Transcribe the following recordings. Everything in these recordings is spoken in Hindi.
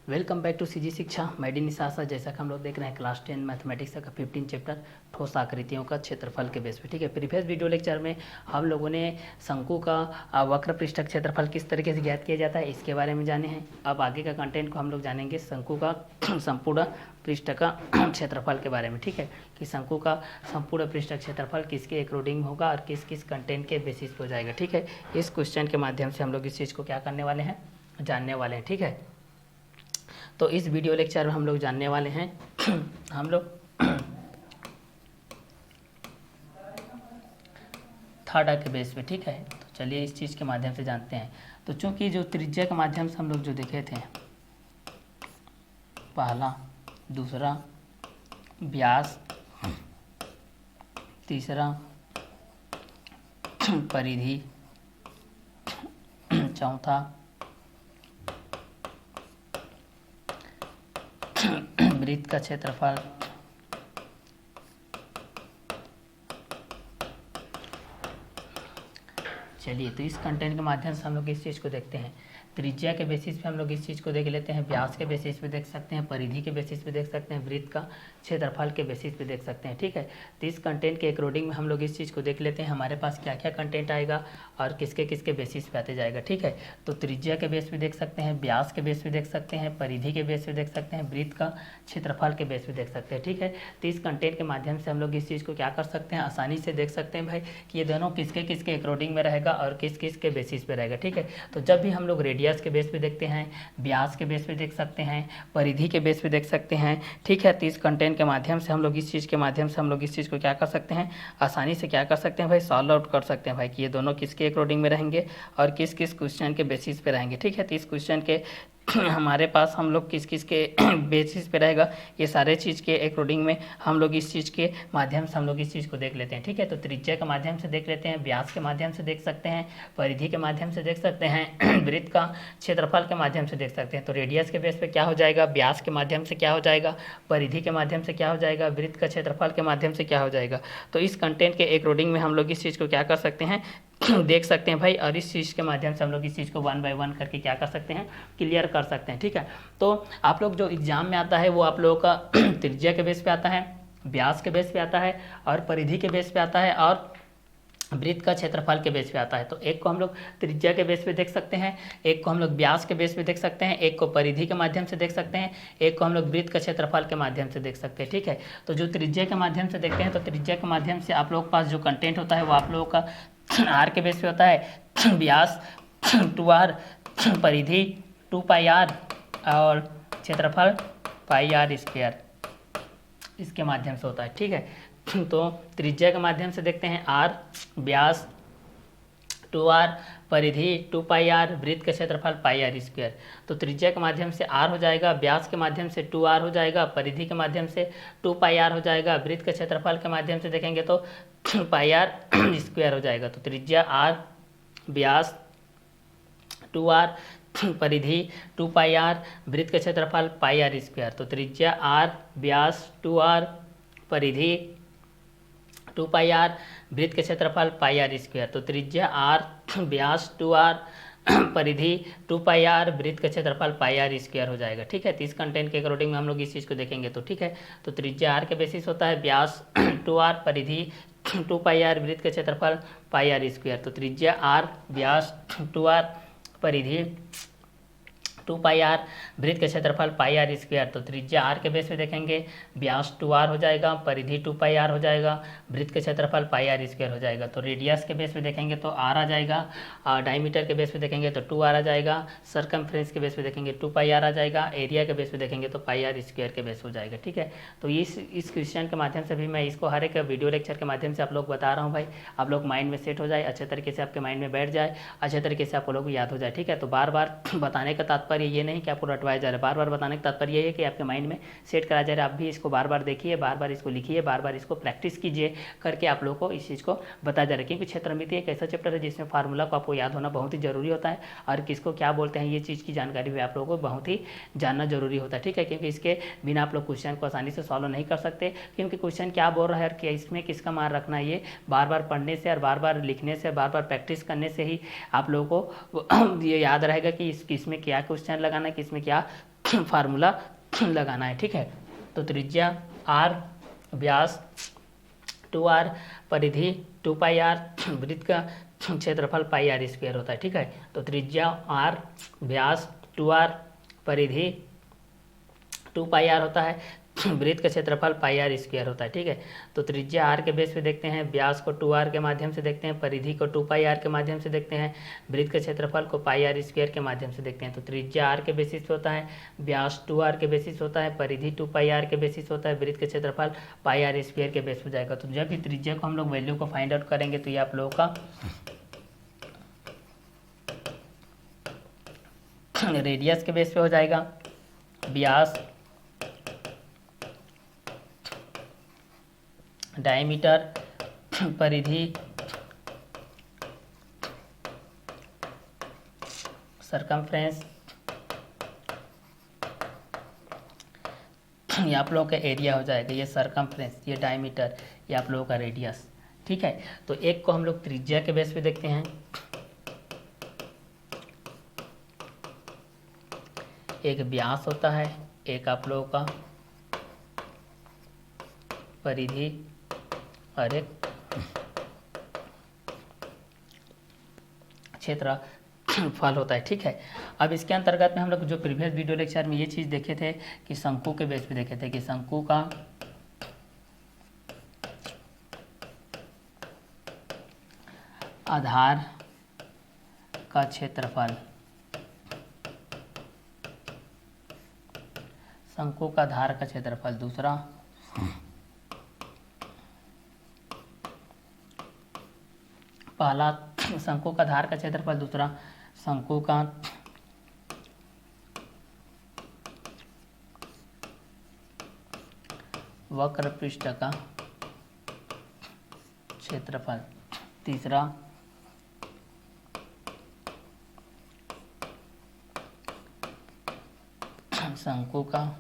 वेलकम बैक टू सीजी शिक्षा। मैडी निशासा। जैसा कि हम लोग देख रहे हैं क्लास 10 मैथमेटिक्स का 15 चैप्टर ठोस आकृतियों का क्षेत्रफल के बेस पे। ठीक है, प्रीवियस वीडियो लेक्चर में हम लोगों ने शंकु का वक्र पृष्ठ क्षेत्रफल किस तरीके से ज्ञात किया जाता है इसके बारे में जाने हैं। अब आगे का कंटेंट को हम लोग जानेंगे शंकु का संपूर्ण पृष्ठ का क्षेत्रफल के बारे में। ठीक है, कि शंकु का संपूर्ण पृष्ठ क्षेत्रफल किसके अकॉर्डिंग होगा और किस किस कंटेंट के बेसिस पे हो जाएगा। ठीक है, इस क्वेश्चन के माध्यम से हम लोग इस चीज़ को क्या करने वाले हैं, जानने वाले हैं। ठीक है, तो इस वीडियो लेक्चर में हम लोग जानने वाले हैं हम लोग थर्ड के बेस पे। ठीक है, तो चलिए इस चीज़ के माध्यम से जानते हैं। तो चूंकि जो त्रिज्या के माध्यम से हम लोग जो देखे थे, पहला, दूसरा व्यास, तीसरा परिधि, चौथा वृत्त का क्षेत्रफल, चलिए तो इस कंटेंट के माध्यम से हम लोग इस चीज़ को देखते हैं। त्रिज्या के बेसिस पे हम लोग इस चीज़ को देख लेते हैं, व्यास के बेसिस पे देख सकते हैं, परिधि के बेसिस पे देख सकते हैं, वृत्त का क्षेत्रफल के बेसिस पे देख सकते हैं। ठीक है, तो इस कंटेंट के अकॉर्डिंग में हम लोग इस चीज़ को देख लेते हैं हमारे पास क्या क्या कंटेंट आएगा और किसके किसके बेसिस पे आते जाएगा। ठीक है, तो त्रिज्या के बेस पे देख सकते हैं, व्यास के बेस पे देख सकते हैं, परिधि के बेस पे देख सकते हैं, वृत्त का क्षेत्रफल के बेस पे देख सकते हैं। ठीक है, तो इस कंटेंट के माध्यम से हम लोग इस चीज़ को क्या कर सकते हैं, आसानी से देख सकते हैं भाई कि ये दोनों किसके किसके अकॉर्डिंग में रहेगा और किस किस के बेसिस पे रहेगा। ठीक है, तो जब भी हम लोग रेडियस के बेस पे देखते हैं, व्यास के बेस पे देख सकते हैं, परिधि के बेस पे देख सकते हैं। ठीक है, तो इस कंटेंट के माध्यम से हम लोग इस चीज़ के माध्यम से हम लोग इस चीज़ को क्या कर सकते हैं, आसानी से क्या कर सकते हैं भाई, सॉल्व आउट कर सकते हैं भाई कि ये दोनों किसके अकॉर्डिंग में रहेंगे और किस किस क्वेश्चन के बेसिस पे रहेंगे। ठीक है, तो इस क्वेश्चन के हमारे पास हम लोग किस किस के बेसिस पे रहेगा, ये सारे चीज़ के अकॉर्डिंग में हम लोग इस चीज़ के माध्यम से हम लोग इस चीज़ को देख लेते हैं। ठीक है, तो त्रिज्या के माध्यम से देख लेते हैं, व्यास के माध्यम से देख सकते हैं, परिधि के माध्यम से देख सकते हैं, वृत्त का क्षेत्रफल के माध्यम से देख सकते हैं। तो रेडियस के बेस पे क्या हो जाएगा, व्यास के माध्यम से क्या हो जाएगा, परिधि के माध्यम से क्या हो जाएगा, वृत्त का क्षेत्रफल के माध्यम से क्या हो जाएगा। तो इस कंटेंट के अकॉर्डिंग में हम लोग इस चीज़ को क्या कर सकते हैं, देख सकते हैं भाई, और इस चीज़ के माध्यम से हम लोग इस चीज़ को 1 बाय 1 करके क्या कर सकते हैं, क्लियर कर सकते हैं। ठीक है, तो आप लोग जो एग्जाम में आता है वो आप लोगों का त्रिज्या के बेस पे आता है, व्यास के बेस पे आता है और परिधि के बेस पे आता है और वृत्त का क्षेत्रफल के बेस पे आता है। तो एक को हम लोग त्रिज्या के बेस पे देख सकते हैं, एक को हम लोग व्यास के बेस पे देख सकते हैं, एक को परिधि के माध्यम से देख सकते हैं, एक को हम लोग वृत्त का क्षेत्रफल के माध्यम से देख सकते हैं। ठीक है, तो जो त्रिज्या के माध्यम से देखते हैं, तो त्रिज्या के माध्यम से आप लोगों के पास जो कंटेंट होता है वो आप लोगों का आर के बेस पे होता है, व्यास 2r, परिधि 2πr और क्षेत्रफल πr², इसके माध्यम से होता है। ठीक है, तो त्रिज्या के माध्यम से देखते हैं r, व्यास 2r, परिधि 2πr, वृत्त का क्षेत्रफल πr²। तो त्रिज्या के माध्यम से r हो जाएगा, व्यास के माध्यम से 2r हो जाएगा, परिधि के माध्यम से 2πr हो जाएगा, वृत्त के क्षेत्रफल के माध्यम से देखेंगे तो πr² हो जाएगा। तो त्रिज्या r, व्यास 2r, परिधि 2πr, वृत्त का क्षेत्रफल πr²। तो त्रिज्या r, व्यास 2r, परिधि 2πr, वृत्त के क्षेत्रफल πr²। तो त्रिज्या r, व्यास 2r, परिधि 2πr, वृत्त का क्षेत्रफल πr² हो जाएगा। ठीक है, तो इस कंटेंट के अकॉर्डिंग में हम लोग इस चीज़ को देखेंगे। तो ठीक है, तो त्रिज्या r के बेसिस होता है, व्यास 2r, परिधि 2πr, वृत्त का क्षेत्रफल πr²। तो त्रिज्या r, व्यास 2r, परिधि 2πr, वृत्त का क्षेत्रफल πr²। तो त्रिज्या r के बेस पे देखेंगे, व्यास 2r हो जाएगा, परिधि 2πr हो जाएगा, वृत्त का क्षेत्रफल πr² हो जाएगा। तो रेडियस के बेस पे देखेंगे तो r आ जाएगा, डायमीटर के बेस पे देखेंगे तो 2r आ जाएगा, सरकमफ्रेंस के बेस पे देखेंगे 2πr आ जाएगा, एरिया के बेस पे देखेंगे तो πr² के बेस हो जाएगा। ठीक है, तो इस क्वेश्चन के माध्यम से भी मैं इसको हर एक वीडियो लेक्चर के माध्यम से आप लोग बता रहा हूँ भाई, आप लोग माइंड में सेट हो जाए, अच्छे तरीके से आपके माइंड में बैठ जाए, अच्छे तरीके से आप लोग याद हो जाए। ठीक है, तो बार बार बताने का तात्पर्य ये नहीं कि आपको रटवाया जा रहा है, बार बार बताने का तात्पर्य ये है कि आपके माइंड में सेट करा जा रहा है। आप भी इसको बार बार देखिए, बार बार इसको लिखिए, बार बार इसको प्रैक्टिस कीजिए करके आप लोगों को इस चीज़ को बताया जा रहा है। क्योंकि क्षेत्रमिति एक ऐसा चैप्टर है जिसमें फार्मूला को आपको याद होना बहुत ही जरूरी होता है और किसको क्या बोलते हैं ये चीज़ की जानकारी भी आप लोगों को बहुत ही जानना जरूरी होता है। ठीक है, क्योंकि इसके बिना आप लोग क्वेश्चन को आसानी से सॉल्व नहीं कर सकते, क्योंकि क्वेश्चन क्या बोल रहा है और इसमें किसका मान रखना है, ये बार बार पढ़ने से और बार बार लिखने से, बार बार प्रैक्टिस करने से ही आप लोगों को ये याद रहेगा कि इसमें क्या क्वेश्चन लगाना है, किसमें क्या फार्मूला लगाना है, ठीक है। तो त्रिज्या r, व्यास 2r, परिधि 2πr, वृत्त का क्षेत्रफल πr² होता है, ठीक है। तो त्रिज्या r, व्यास 2r, परिधि 2πr होता है, वृत्त का क्षेत्रफल πr² होता है, ठीक है। तो त्रिज्या r के बेस पे देखते हैं, व्यास को 2r के माध्यम से देखते हैं, परिधि को 2πr के माध्यम से देखते हैं, वृत्त के क्षेत्रफल को πr² के माध्यम से देखते हैं। तो त्रिज्या r के बेसिस पे होता है, व्यास 2r के बेसिस होता है, परिधि 2πr के बेसिस होता है, वृत्त के क्षेत्रफल πr² के बेस हो जाएगा। तो जब भी त्रिज्या को हम लोग वैल्यू को फाइंड आउट करेंगे तो ये आप लोगों का रेडियस के बेस पे हो जाएगा। व्यास, डायमीटर, परिधि, सरकमफ्रेंस, ये आप लोगों का एरिया हो जाएगा। ये सरकमफ्रेंस, ये डायमीटर, ये आप लोगों का रेडियस, ठीक है। तो एक को हम लोग त्रिज्या के बेस पे देखते हैं, एक व्यास होता है, एक आप लोगों का परिधि और एक क्षेत्रफल होता है, ठीक है। अब इसके अंतर्गत में हम लोग जो प्रीवियस वीडियो लेक्चर में ये चीज़ देखे थे कि शंकु के बेस पे देखे थे कि शंकु का आधार का क्षेत्रफल, शंकु का आधार का क्षेत्रफल, दूसरा पहला शंकु का आधार का क्षेत्रफल, दूसरा शंकु का वक्र पृष्ठ का क्षेत्रफल, तीसरा शंकु का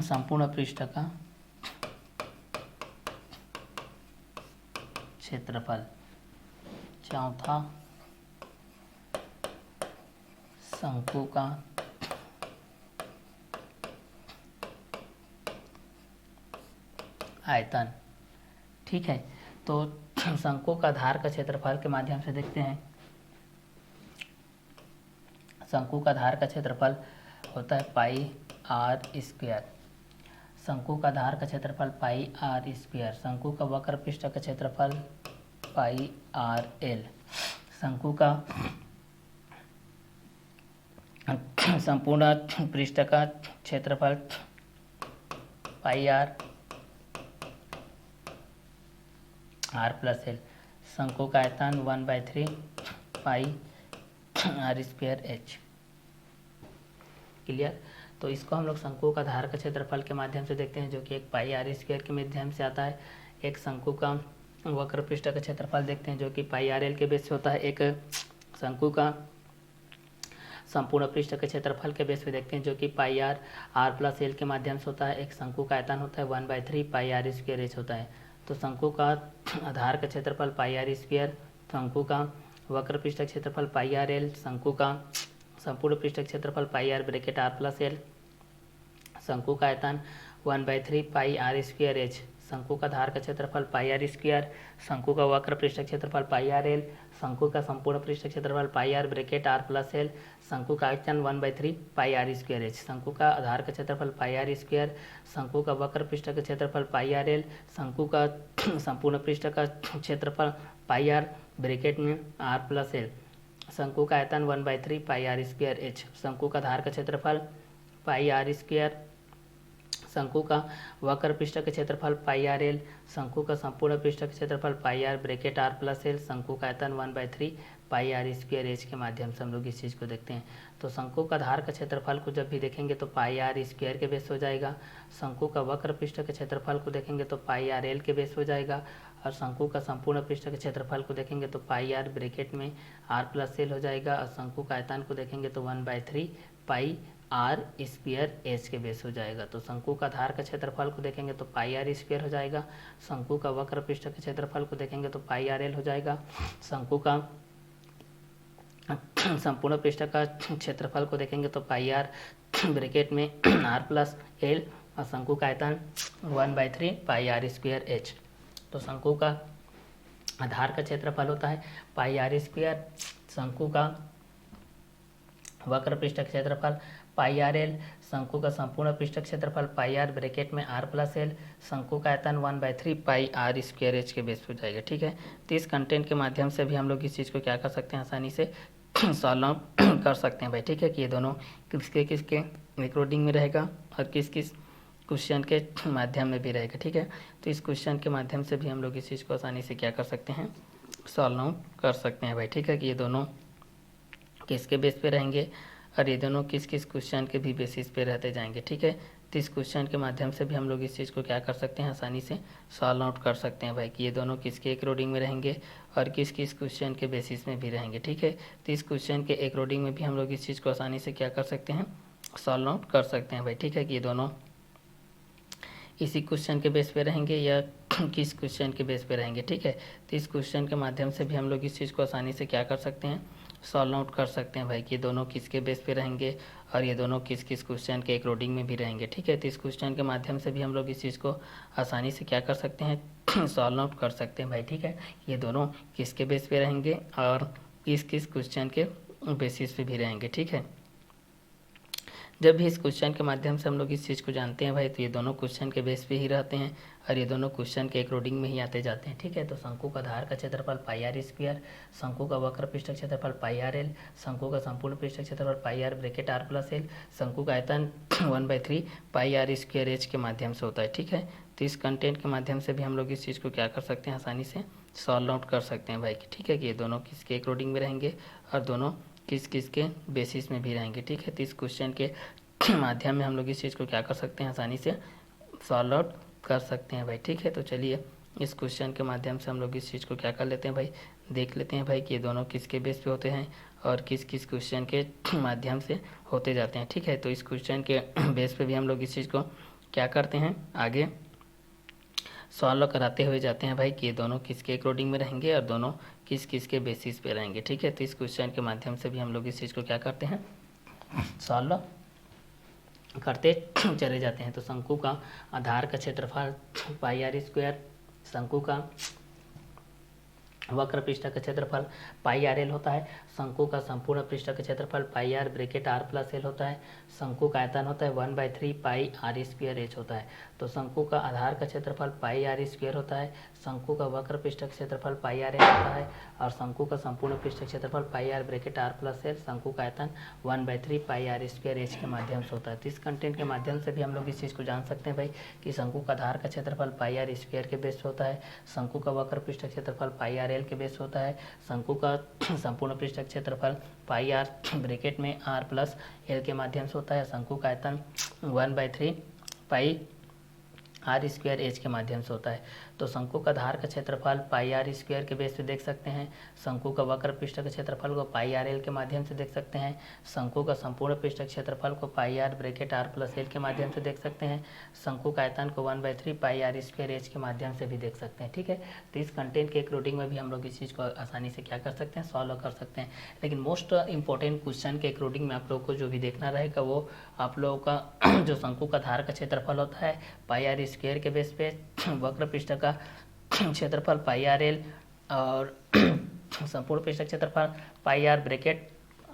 संपूर्ण पृष्ठ का क्षेत्रफल, चौथा शंकु का आयतन, ठीक है। तो शंकु का आधार का क्षेत्रफल के माध्यम से देखते हैं। शंकु का आधार का क्षेत्रफल होता है πr²। शंकु का आधार का क्षेत्रफल πr²। शंकु का वक्र पृष्ठ का क्षेत्रफल πrl। शंकु का संपूर्ण पृष्ठ का क्षेत्रफल πr r+l। शंकु का आयतन 1/3 πr²h। क्लियर। तो इसको हम लोग शंकु का आधार का क्षेत्रफल के माध्यम से देखते हैं, जो कि एक πr² के माध्यम से आता है। एक शंकु का वक्र पृष्ठ का क्षेत्रफल देखते हैं, जो कि πrl के बेस पे होता है। एक शंकु का संपूर्ण पृष्ठ के क्षेत्रफल के बेस पे देखते हैं, जो कि πr+l के माध्यम से होता है। एक शंकु का आयतन होता है 1/3 πr²h होता है। तो शंकु का आधार का क्षेत्रफल πr², शंकु का वक्र पृष्ठ का क्षेत्रफल πrl, शंकु का संपूर्ण पृष्ठ क्षेत्रफल πr(r+l), शंकु का आयतन 1/3 πr²h, शंकु का आधार का क्षेत्रफल πr², शंकु का वक्र पृष्ठ क्षेत्रफल πrl, शंकु का संपूर्ण पृष्ठ क्षेत्रफल πr(r+l), शंकु का आयतन 1/3 πr²h, शंकु का आधार का क्षेत्रफल πr², शंकु का वक्र पृष्ठ का क्षेत्रफल πrl, शंकु का संपूर्ण पृष्ठ का क्षेत्रफल πr(r+l), शंकु का आयतन 1/3 πr²h, शंकु का आधार का क्षेत्रफल πr², शंकु का वक्र पृष्ठ के क्षेत्रफल πrl, शंकु का संपूर्ण पृष्ठ के क्षेत्रफल πr(r+l), शंकु का आयतन 1/3 πr²h के माध्यम से हम लोग इस चीज़ को देखते हैं। तो शंकु का आधार का क्षेत्रफल को जब भी देखेंगे तो πr² के बेस हो जाएगा, शंकु का वक्र पृष्ठ के क्षेत्रफल को देखेंगे तो πrl के बेस हो जाएगा, और शंकु का संपूर्ण पृष्ठ के क्षेत्रफल को देखेंगे तो πr(r+l) हो जाएगा, और शंकु का आयतन को देखेंगे तो 1/3 πr² के बेस हो जाएगा। तो शंकु का आधार का क्षेत्रफल को देखेंगे तो πr² हो जाएगा, शंकु का वक्र पृष्ठ के क्षेत्रफल को देखेंगे तो πrl हो जाएगा, शंकु का संपूर्ण पृष्ठ का क्षेत्रफल को देखेंगे तो पाई आर ब्रैकेट में आर प्लस एल और शंकु का आयतन 1/3 पाई आर स्क्वायर एच। तो शंकु का आधार का क्षेत्रफल होता है पाई आर स्क्वायर, शंकु का वक्र पृष्ठ क्षेत्रफल पाई आर एल, शंकु का संपूर्ण पृष्ठ क्षेत्रफल पाई आर ब्रैकेट में आर प्लस एल, शंकु का आयतन 1/3 पाई आर स्क्वायर एच के बेस पर जाएगा। ठीक है, तो इस कंटेंट के माध्यम से भी हम लोग इस चीज़ को क्या कर सकते हैं, आसानी से सॉल्व आउट कर सकते हैं भाई। ठीक है, कि ये दोनों किसके किसके रिकॉर्डिंग में रहेगा और किस किस क्वेश्चन के माध्यम में भी रहेगा। ठीक है, तो इस क्वेश्चन के माध्यम से भी हम लोग इस चीज़ को आसानी से क्या कर सकते हैं, सॉल्व आउट कर सकते हैं भाई। ठीक है, कि ये दोनों किसके बेस पे रहेंगे और ये दोनों किस किस क्वेश्चन के भी बेसिस पे रहते जाएंगे। ठीक है, तो इस क्वेश्चन के माध्यम से भी हम लोग इस चीज़ को क्या कर सकते हैं, आसानी से सॉल्व आउट कर सकते हैं भाई, कि ये दोनों किसके अकॉर्डिंग में रहेंगे और किस किस क्वेश्चन के बेसिस में भी रहेंगे। ठीक है, तो इस क्वेश्चन के अकॉर्डिंग में भी हम लोग इस चीज़ को आसानी से क्या कर सकते हैं, सॉल्व आउट कर सकते हैं भाई। ठीक है, कि ये दोनों इसी क्वेश्चन के बेस पे रहेंगे या किस क्वेश्चन के बेस पे रहेंगे। ठीक है, तो इस क्वेश्चन के माध्यम से भी हम लोग इस चीज़ को आसानी से क्या कर सकते हैं, सॉल्व आउट कर सकते हैं भाई, कि ये दोनों किसके बेस पे रहेंगे और ये दोनों किस किस क्वेश्चन के अकॉर्डिंग में भी रहेंगे। ठीक है, तो इस क्वेश्चन के माध्यम से भी हम लोग इस चीज़ को आसानी से क्या कर सकते हैं, सॉल्व आउट कर सकते हैं भाई। ठीक है, ये दोनों किसके बेस पे रहेंगे और किस किस क्वेश्चन के बेसिस पे भी रहेंगे। ठीक है, जब भी इस क्वेश्चन के माध्यम से हम लोग इस चीज़ को जानते हैं भाई, तो ये दोनों क्वेश्चन के बेस पे ही रहते हैं और ये दोनों क्वेश्चन के अकॉर्डिंग में ही आते जाते हैं। ठीक है, तो शंकु का आधार का क्षेत्रफल पाई आर स्क्वायर, शंकु का वक्र पृष्ठ क्षेत्रफल पाई आर एल, शंकु का संपूर्ण पृष्ठ क्षेत्रफल pi R bracket R plus L, शंकु का आयतन 1/3 पाई आर स्क्वायर एच के माध्यम से होता है। ठीक है, तो इस कंटेंट के माध्यम से भी हम लोग इस चीज़ को क्या कर सकते हैं, आसानी से सॉल्व आउट कर सकते हैं भाई। ठीक है, कि ये दोनों किसके अकॉर्डिंग में रहेंगे और दोनों किस किस के बेसिस में भी रहेंगे। ठीक है, तो इस क्वेश्चन के माध्यम में हम लोग इस चीज़ को क्या कर सकते हैं, आसानी से सॉल्व आउट कर सकते हैं भाई। ठीक है, तो चलिए इस क्वेश्चन के माध्यम से हम लोग इस चीज़ को क्या कर लेते हैं भाई, देख लेते हैं भाई, कि ये दोनों किसके बेस पे होते हैं और किस किस क्वेश्चन के माध्यम से होते जाते हैं। ठीक है, तो इस क्वेश्चन के बेस पे भी हम लोग इस चीज़ को क्या करते हैं, आगे सॉल्व कराते हुए जाते हैं भाई, कि ये दोनों किसके अकॉर्डिंग में रहेंगे और दोनों किस किस के बेसिस पे रहेंगे। ठीक है, तो इस क्वेश्चन के माध्यम से भी हम लोग इस चीज़ को क्या करते हैं, सॉल्व करते चले जाते हैं। तो शंकु का आधार का क्षेत्रफल पाई आर स्क्वायर, शंकु का वक्र पृष्ठ का क्षेत्रफल पाई आर एल होता है, शंकु का संपूर्ण पृष्ठ का क्षेत्रफल pi R bracket R plus L होता है, शंकु का आयतन होता है 1/3 पाई आर स्क्वायर एच होता है। तो शंकु का आधार का क्षेत्रफल पाई आर स्क्वायर होता है, शंकु का वक्र पृष्ठ का क्षेत्रफल पाई आर एल होता है और शंकु का संपूर्ण पृष्ठ क्षेत्रफल pi R bracket R plus L, शंकु का आयतन 1/3 पाई आर स्क्वायर एच के माध्यम से होता है। तो इस कंटेंट के माध्यम से भी हम लोग इस चीज़ को जान सकते हैं भाई, कि शंकु का आधार का क्षेत्रफल पाई आर स्क्वायर के बेस होता है, शंकु का वक्र पृष्ठ क्षेत्रफल पाई आर एल के बेस होता है, शंकु का संपूर्ण पृष्ठ क्षेत्रफल पाई आर ब्रैकेट में आर प्लस एल के माध्यम से होता है, शंकु का आयतन 1/3 पाई आर स्क्वायर एच के माध्यम से होता है। तो शंकु का आधार का क्षेत्रफल पाई आर स्क्वायर के बेस पे देख सकते हैं, शंकु का वक्र पृष्ठ का क्षेत्रफल को पाई आर एल के माध्यम से देख सकते हैं, शंकु का संपूर्ण पृष्ठ क्षेत्रफल को pi R bracket R plus L के माध्यम से देख सकते हैं, शंकु का आयतन को 1/3 पाई आर स्क्वायर एच के माध्यम से भी देख सकते हैं। ठीक है, तो इस कंटेंट के अकॉर्डिंग में भी हम लोग इस चीज़ को आसानी से क्या कर सकते हैं, सॉल्व कर सकते हैं। लेकिन मोस्ट इंपॉर्टेंट क्वेश्चन के अकॉर्डिंग में आप लोग को जो भी देखना रहेगा वो आप लोगों का जो शंकु का आधार का क्षेत्रफल होता है पाई आर स्क्वायर के बेस पे, वक्र पृष्ठ का क्षेत्रफल पाई आर एल और संपूर्ण पृष्ठ क्षेत्रफल pi R bracket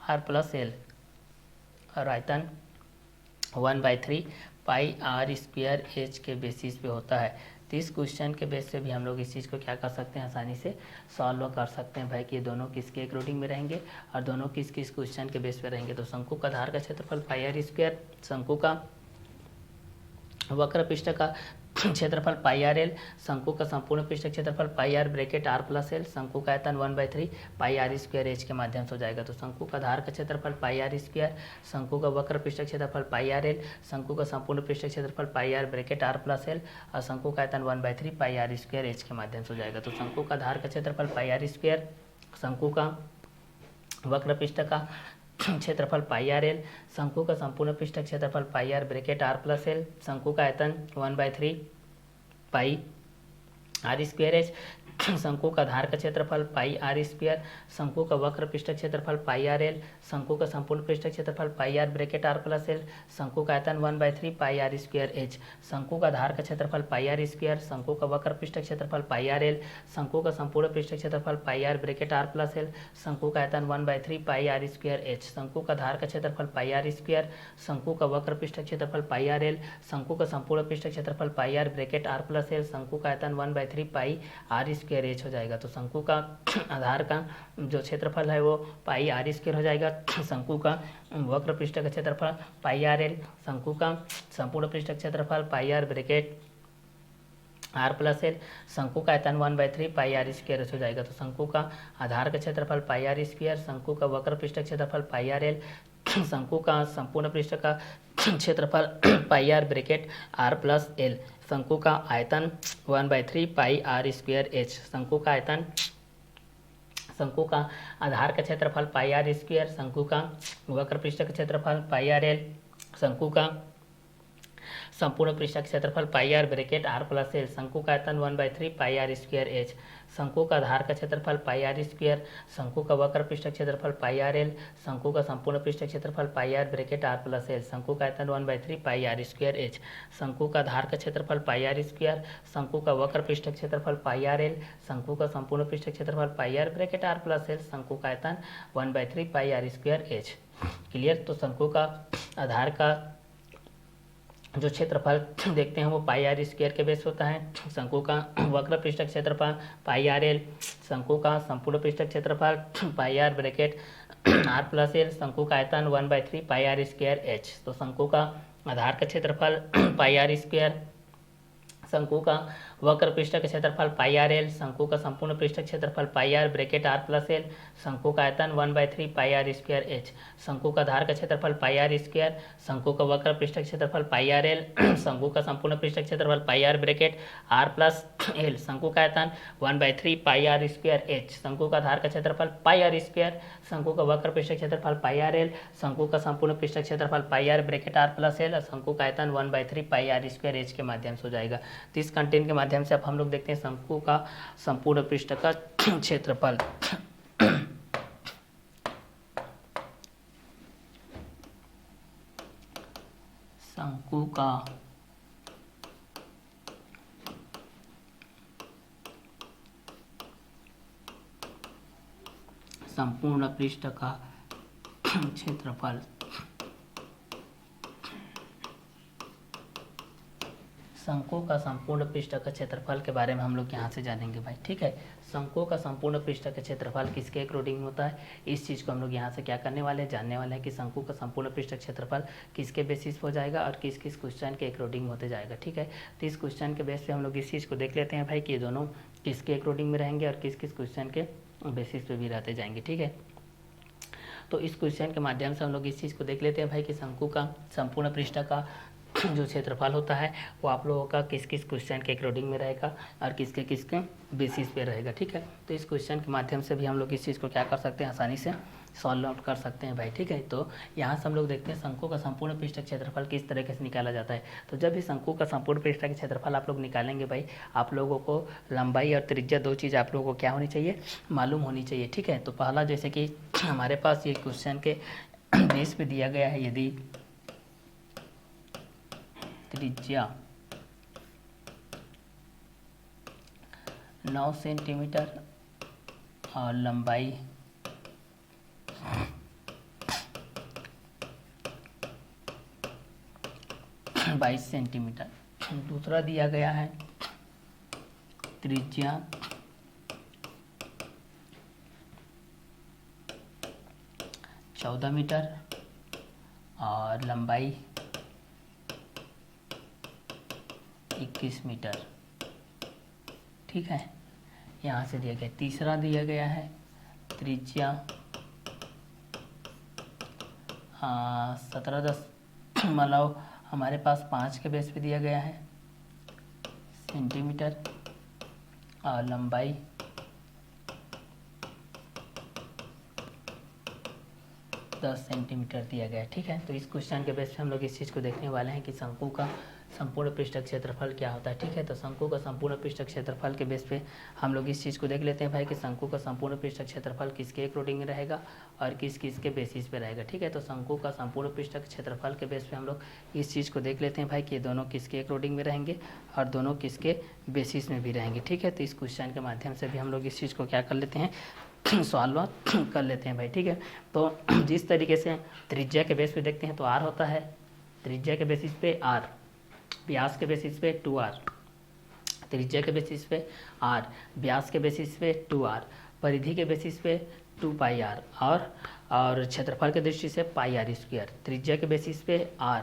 R plus L और आयतन 1/3 पाई आर स्क्वायर एच के बेसिस पे होता है। तो इस क्वेश्चन के बेस पे भी हम लोग इस चीज़ को क्या कर सकते हैं, आसानी से सॉल्व कर सकते हैं भाई, कि ये दोनों किसके अकॉर्डिंग में रहेंगे और दोनों किस किस क्वेश्चन के बेस पे रहेंगे। तो शंकु का आधार का क्षेत्रफल पाई आर स्क्वायर, शंकु का वक्र पृष्ठ का क्षेत्रफल पाई आर एल, शंकु का संपूर्ण पृष्ठ क्षेत्रफल pi R bracket R plus L, शंकु का आयतन 1/3 पाई आर स्क्वायर एच के माध्यम से हो जाएगा। तो शंकु का आधार का क्षेत्रफल पाई आर स्क्वायर, शंकु का वक्र पृष्ठ क्षेत्रफल पाई आर एल, शंकु का संपूर्ण पृष्ठ क्षेत्रफल pi R bracket R plus L और शंकु का आयतन 1/3 पाई आर स्क्वायर एच के माध्यम से हो जाएगा। तो शंकु का आधार का क्षेत्रफल पाई आर स्क्वायर, शंकु का वक्र पृष्ठ का क्षेत्रफल पाई आर एल, शंकु का संपूर्ण पृष्ठ क्षेत्रफल pi R bracket R plus L, शंकु का आयतन 1/3 पाई आर स्क्वायर एच। शंकु का आधार का क्षेत्रफल पाई आर स्क्वायर। शंकु का वक्र पृष्ठ क्षेत्रफल पाई आर एल। शंकु का संपूर्ण पृष्ठ क्षेत्रफल pi R bracket R plus L. शंकु का आयतन 1/3 पाई आर स्क्वायर एच। शंकु का आधार का क्षेत्रफल पाई आर स्क्वायर। शंकु का वक्र पृष्ठ क्षेत्रफल पाई आर एल। शंकु का संपूर्ण पृष्ठ क्षेत्रफल pi R bracket R plus L. शंकु का आयतन 1/3 पाई आर स्क्वायर एच। शंकु का आधार का क्षेत्रफल पाई आर स्क्वायर। शंकु का वक्र पृष्ठ क्षेत्रफल पाई आर एल। शंकु का संपूर्ण पृष्ठ क्षेत्रफल pi R bracket R plus L. शंकु का आयतन 1/3 पाई आर स्क्वायर एच हो जाएगा। तो शंकु का आधार का जो क्षेत्रफल है वो पाई आर स्क्वायर हो जाएगा। शंकु का वक्र पृष्ठ का क्षेत्रफल पाई आर एल। शंकु का संपूर्ण पृष्ठ क्षेत्रफल pi R bracket R plus L. शंकु का आयतन 1/3 पाई आर स्क्वायर हो जाएगा। तो शंकु का आधार का क्षेत्रफल पाई आर स्क्वायर। शंकु का वक्र पृष्ठ क्षेत्रफल पाई आर एल। शंकु का संपूर्ण पृष्ठ का क्षेत्रफल pi R bracket R plus L. शंकु का आयतन 1/3 पाई आर स्क्वायर एच। शंकु का आयतन शंकु का आधार का क्षेत्रफल पाई आर स्क्वायर। शंकु का वक्र पृष्ठ का क्षेत्रफल पाई आर एल। शंकु का संपूर्ण पृष्ठ का क्षेत्रफल pi R bracket R plus L. शंकु का आयतन 1/3 पाई आर स्क्वायर एच। शंकु का आधार का क्षेत्रफल पाई आर स्क्वायर। शंकु का वक्र पृष्ठ क्षेत्रफल पाई आर एल। शंकु का संपूर्ण पृष्ठ क्षेत्रफल pi R bracket R plus L. शंकु का आयतन 1/3 पाई आर स्क्वायर एच। शंकु का आधार का क्षेत्रफल पाई आर स्क्वायर। शंकु का वक्र पृष्ठ क्षेत्रफल पाई आर एल। शंकु का संपूर्ण पृष्ठ क्षेत्रफल pi R bracket R plus L. शंकु का आयतन 1/3 pi R square H. Clear. तो शंकु का आधार का जो क्षेत्रफल देखते हैं वो पाई आर स्क्वायर के बेस होता है। शंकु का वक्र पृष्ठ क्षेत्रफल पाई आर एल। शंकु का संपूर्ण पृष्ठ क्षेत्रफल pi R bracket R plus L. शंकु का आयतन 1/3 पाई आर स्क्वायर एच। तो शंकु का आधार का क्षेत्रफल पाई आर स्क्वायर। शंकु का वक्र पृष्ठ का क्षेत्रफल पाई आर एल। शंकु का संपूर्ण पृष्ठ क्षेत्रफल pi R bracket R plus L. शंकु का आयतन 1/3 पाई आर स्क्वायर एच। शंकु का आधार का क्षेत्रफल पाई आर स्क्वायर। शंकु का वक्र पृष्ठ क्षेत्रफल पाई आर एल। शंकु का संपूर्ण पृष्ठ क्षेत्रफल pi R bracket R plus L. शंकु का आयतन 1/3 पाई आर स्क्वायर एच। शंकु का आधार का क्षेत्रफल पाई आर स्क्वायर। शंकु का वक्र पृष्ठ क्षेत्रफल पाई आर एल। शंकु का संपूर्ण पृष्ठ क्षेत्रफल pi R bracket R plus L. शंकु का आयतन 1/3 पाई आर स्क्वायर एच के माध्यम से हो जाएगा। तो इस कंटेंट के माध्यम से अब हम लोग देखते हैं शंकु का संपूर्ण पृष्ठ का क्षेत्रफल। शंकु का संपूर्ण पृष्ठ का क्षेत्रफल। शंकु का संपूर्ण पृष्ठ का क्षेत्रफल के बारे में हम लोग यहाँ से जानेंगे भाई। ठीक है। शंकु का संपूर्ण पृष्ठ का क्षेत्रफल किसके अकॉर्डिंग होता है, इस चीज़ को हम लोग यहाँ से क्या करने वाले हैं, जानने वाले हैं कि शंकु का संपूर्ण पृष्ठ क्षेत्रफल किसके बेसिस हो जाएगा और किस किस क्वेश्चन के अकॉर्डिंग होते जाएगा। ठीक है। तो इस क्वेश्चन के बेस पे हम लोग इस चीज़ को देख लेते हैं भाई कि ये दोनों किसके अकॉर्डिंग में रहेंगे और किस किस क्वेश्चन के बेसिस पे भी रहते जाएंगे। ठीक है। तो इस क्वेश्चन के माध्यम से हम लोग इस चीज़ को देख लेते हैं भाई कि शंकु का संपूर्ण पृष्ठ का जो क्षेत्रफल होता है वो आप लोगों का किस किस क्वेश्चन के अकॉर्डिंग में रहेगा और किसके किसके बेसिस पे रहेगा। ठीक है। तो इस क्वेश्चन के माध्यम से भी हम लोग इस चीज़ को क्या कर सकते हैं, आसानी से सॉल्व आउट कर सकते हैं भाई। ठीक है। तो यहाँ से हम लोग देखते हैं शंकु का संपूर्ण पृष्ठ क्षेत्रफल किस तरीके से निकाला जाता है। तो जब भी शंकु का संपूर्ण पृष्ठ का क्षेत्रफल आप लोग निकालेंगे भाई, आप लोगों को लंबाई और त्रिज्या दो चीज़ आप लोगों को क्या होनी चाहिए, मालूम होनी चाहिए। ठीक है। तो पहला जैसे कि हमारे पास ये क्वेश्चन के बेस पे दिया गया है, यदि त्रिज्या 9 सेंटीमीटर और लंबाई 22 सेंटीमीटर। दूसरा दिया गया है त्रिज्या 14 मीटर और लंबाई 21 मीटर। ठीक है। यहाँ से दिया गया। तीसरा दिया गया है त्रिज्या 17 मतलब हमारे पास 5 के बेस पे दिया गया है सेंटीमीटर और लंबाई 10 सेंटीमीटर दिया गया है। ठीक है। तो इस क्वेश्चन के बेस पे हम लोग इस चीज़ को देखने वाले हैं कि शंकु का संपूर्ण पृष्ठ क्षेत्रफल क्या होता है। ठीक है, तो शंकु का संपूर्ण पृष्ठ क्षेत्रफल के बेस पे हम लोग इस चीज़ को देख लेते हैं भाई कि शंकु का संपूर्ण पृष्ठ क्षेत्रफल किसके अकॉर्डिंग रहेगा और किस किस के बेसिस पे रहेगा। ठीक है, तो शंकु का संपूर्ण पृष्ठ क्षेत्रफल के बेस पे हम लोग इस चीज़ को देख लेते हैं भाई कि ये दोनों किसके अकॉर्डिंग में रहेंगे और दोनों किसके बेसिस में भी रहेंगे। ठीक है, तो इस क्वेश्चन के माध्यम से भी हम लोग इस चीज़ को क्या कर लेते हैं, सॉल्व कर लेते हैं भाई। ठीक है, तो जिस तरीके से त्रिज्या के बेस पे देखते हैं तो आर होता है, त्रिज्या के बेसिस पे आर, व्यास के बेसिस पे 2r, त्रिज्या के बेसिस पे r, व्यास के बेसिस पे 2r, परिधि के बेसिस पे 2πr और क्षेत्रफल के दृष्टि से πr²। त्रिज्या के बेसिस पे r,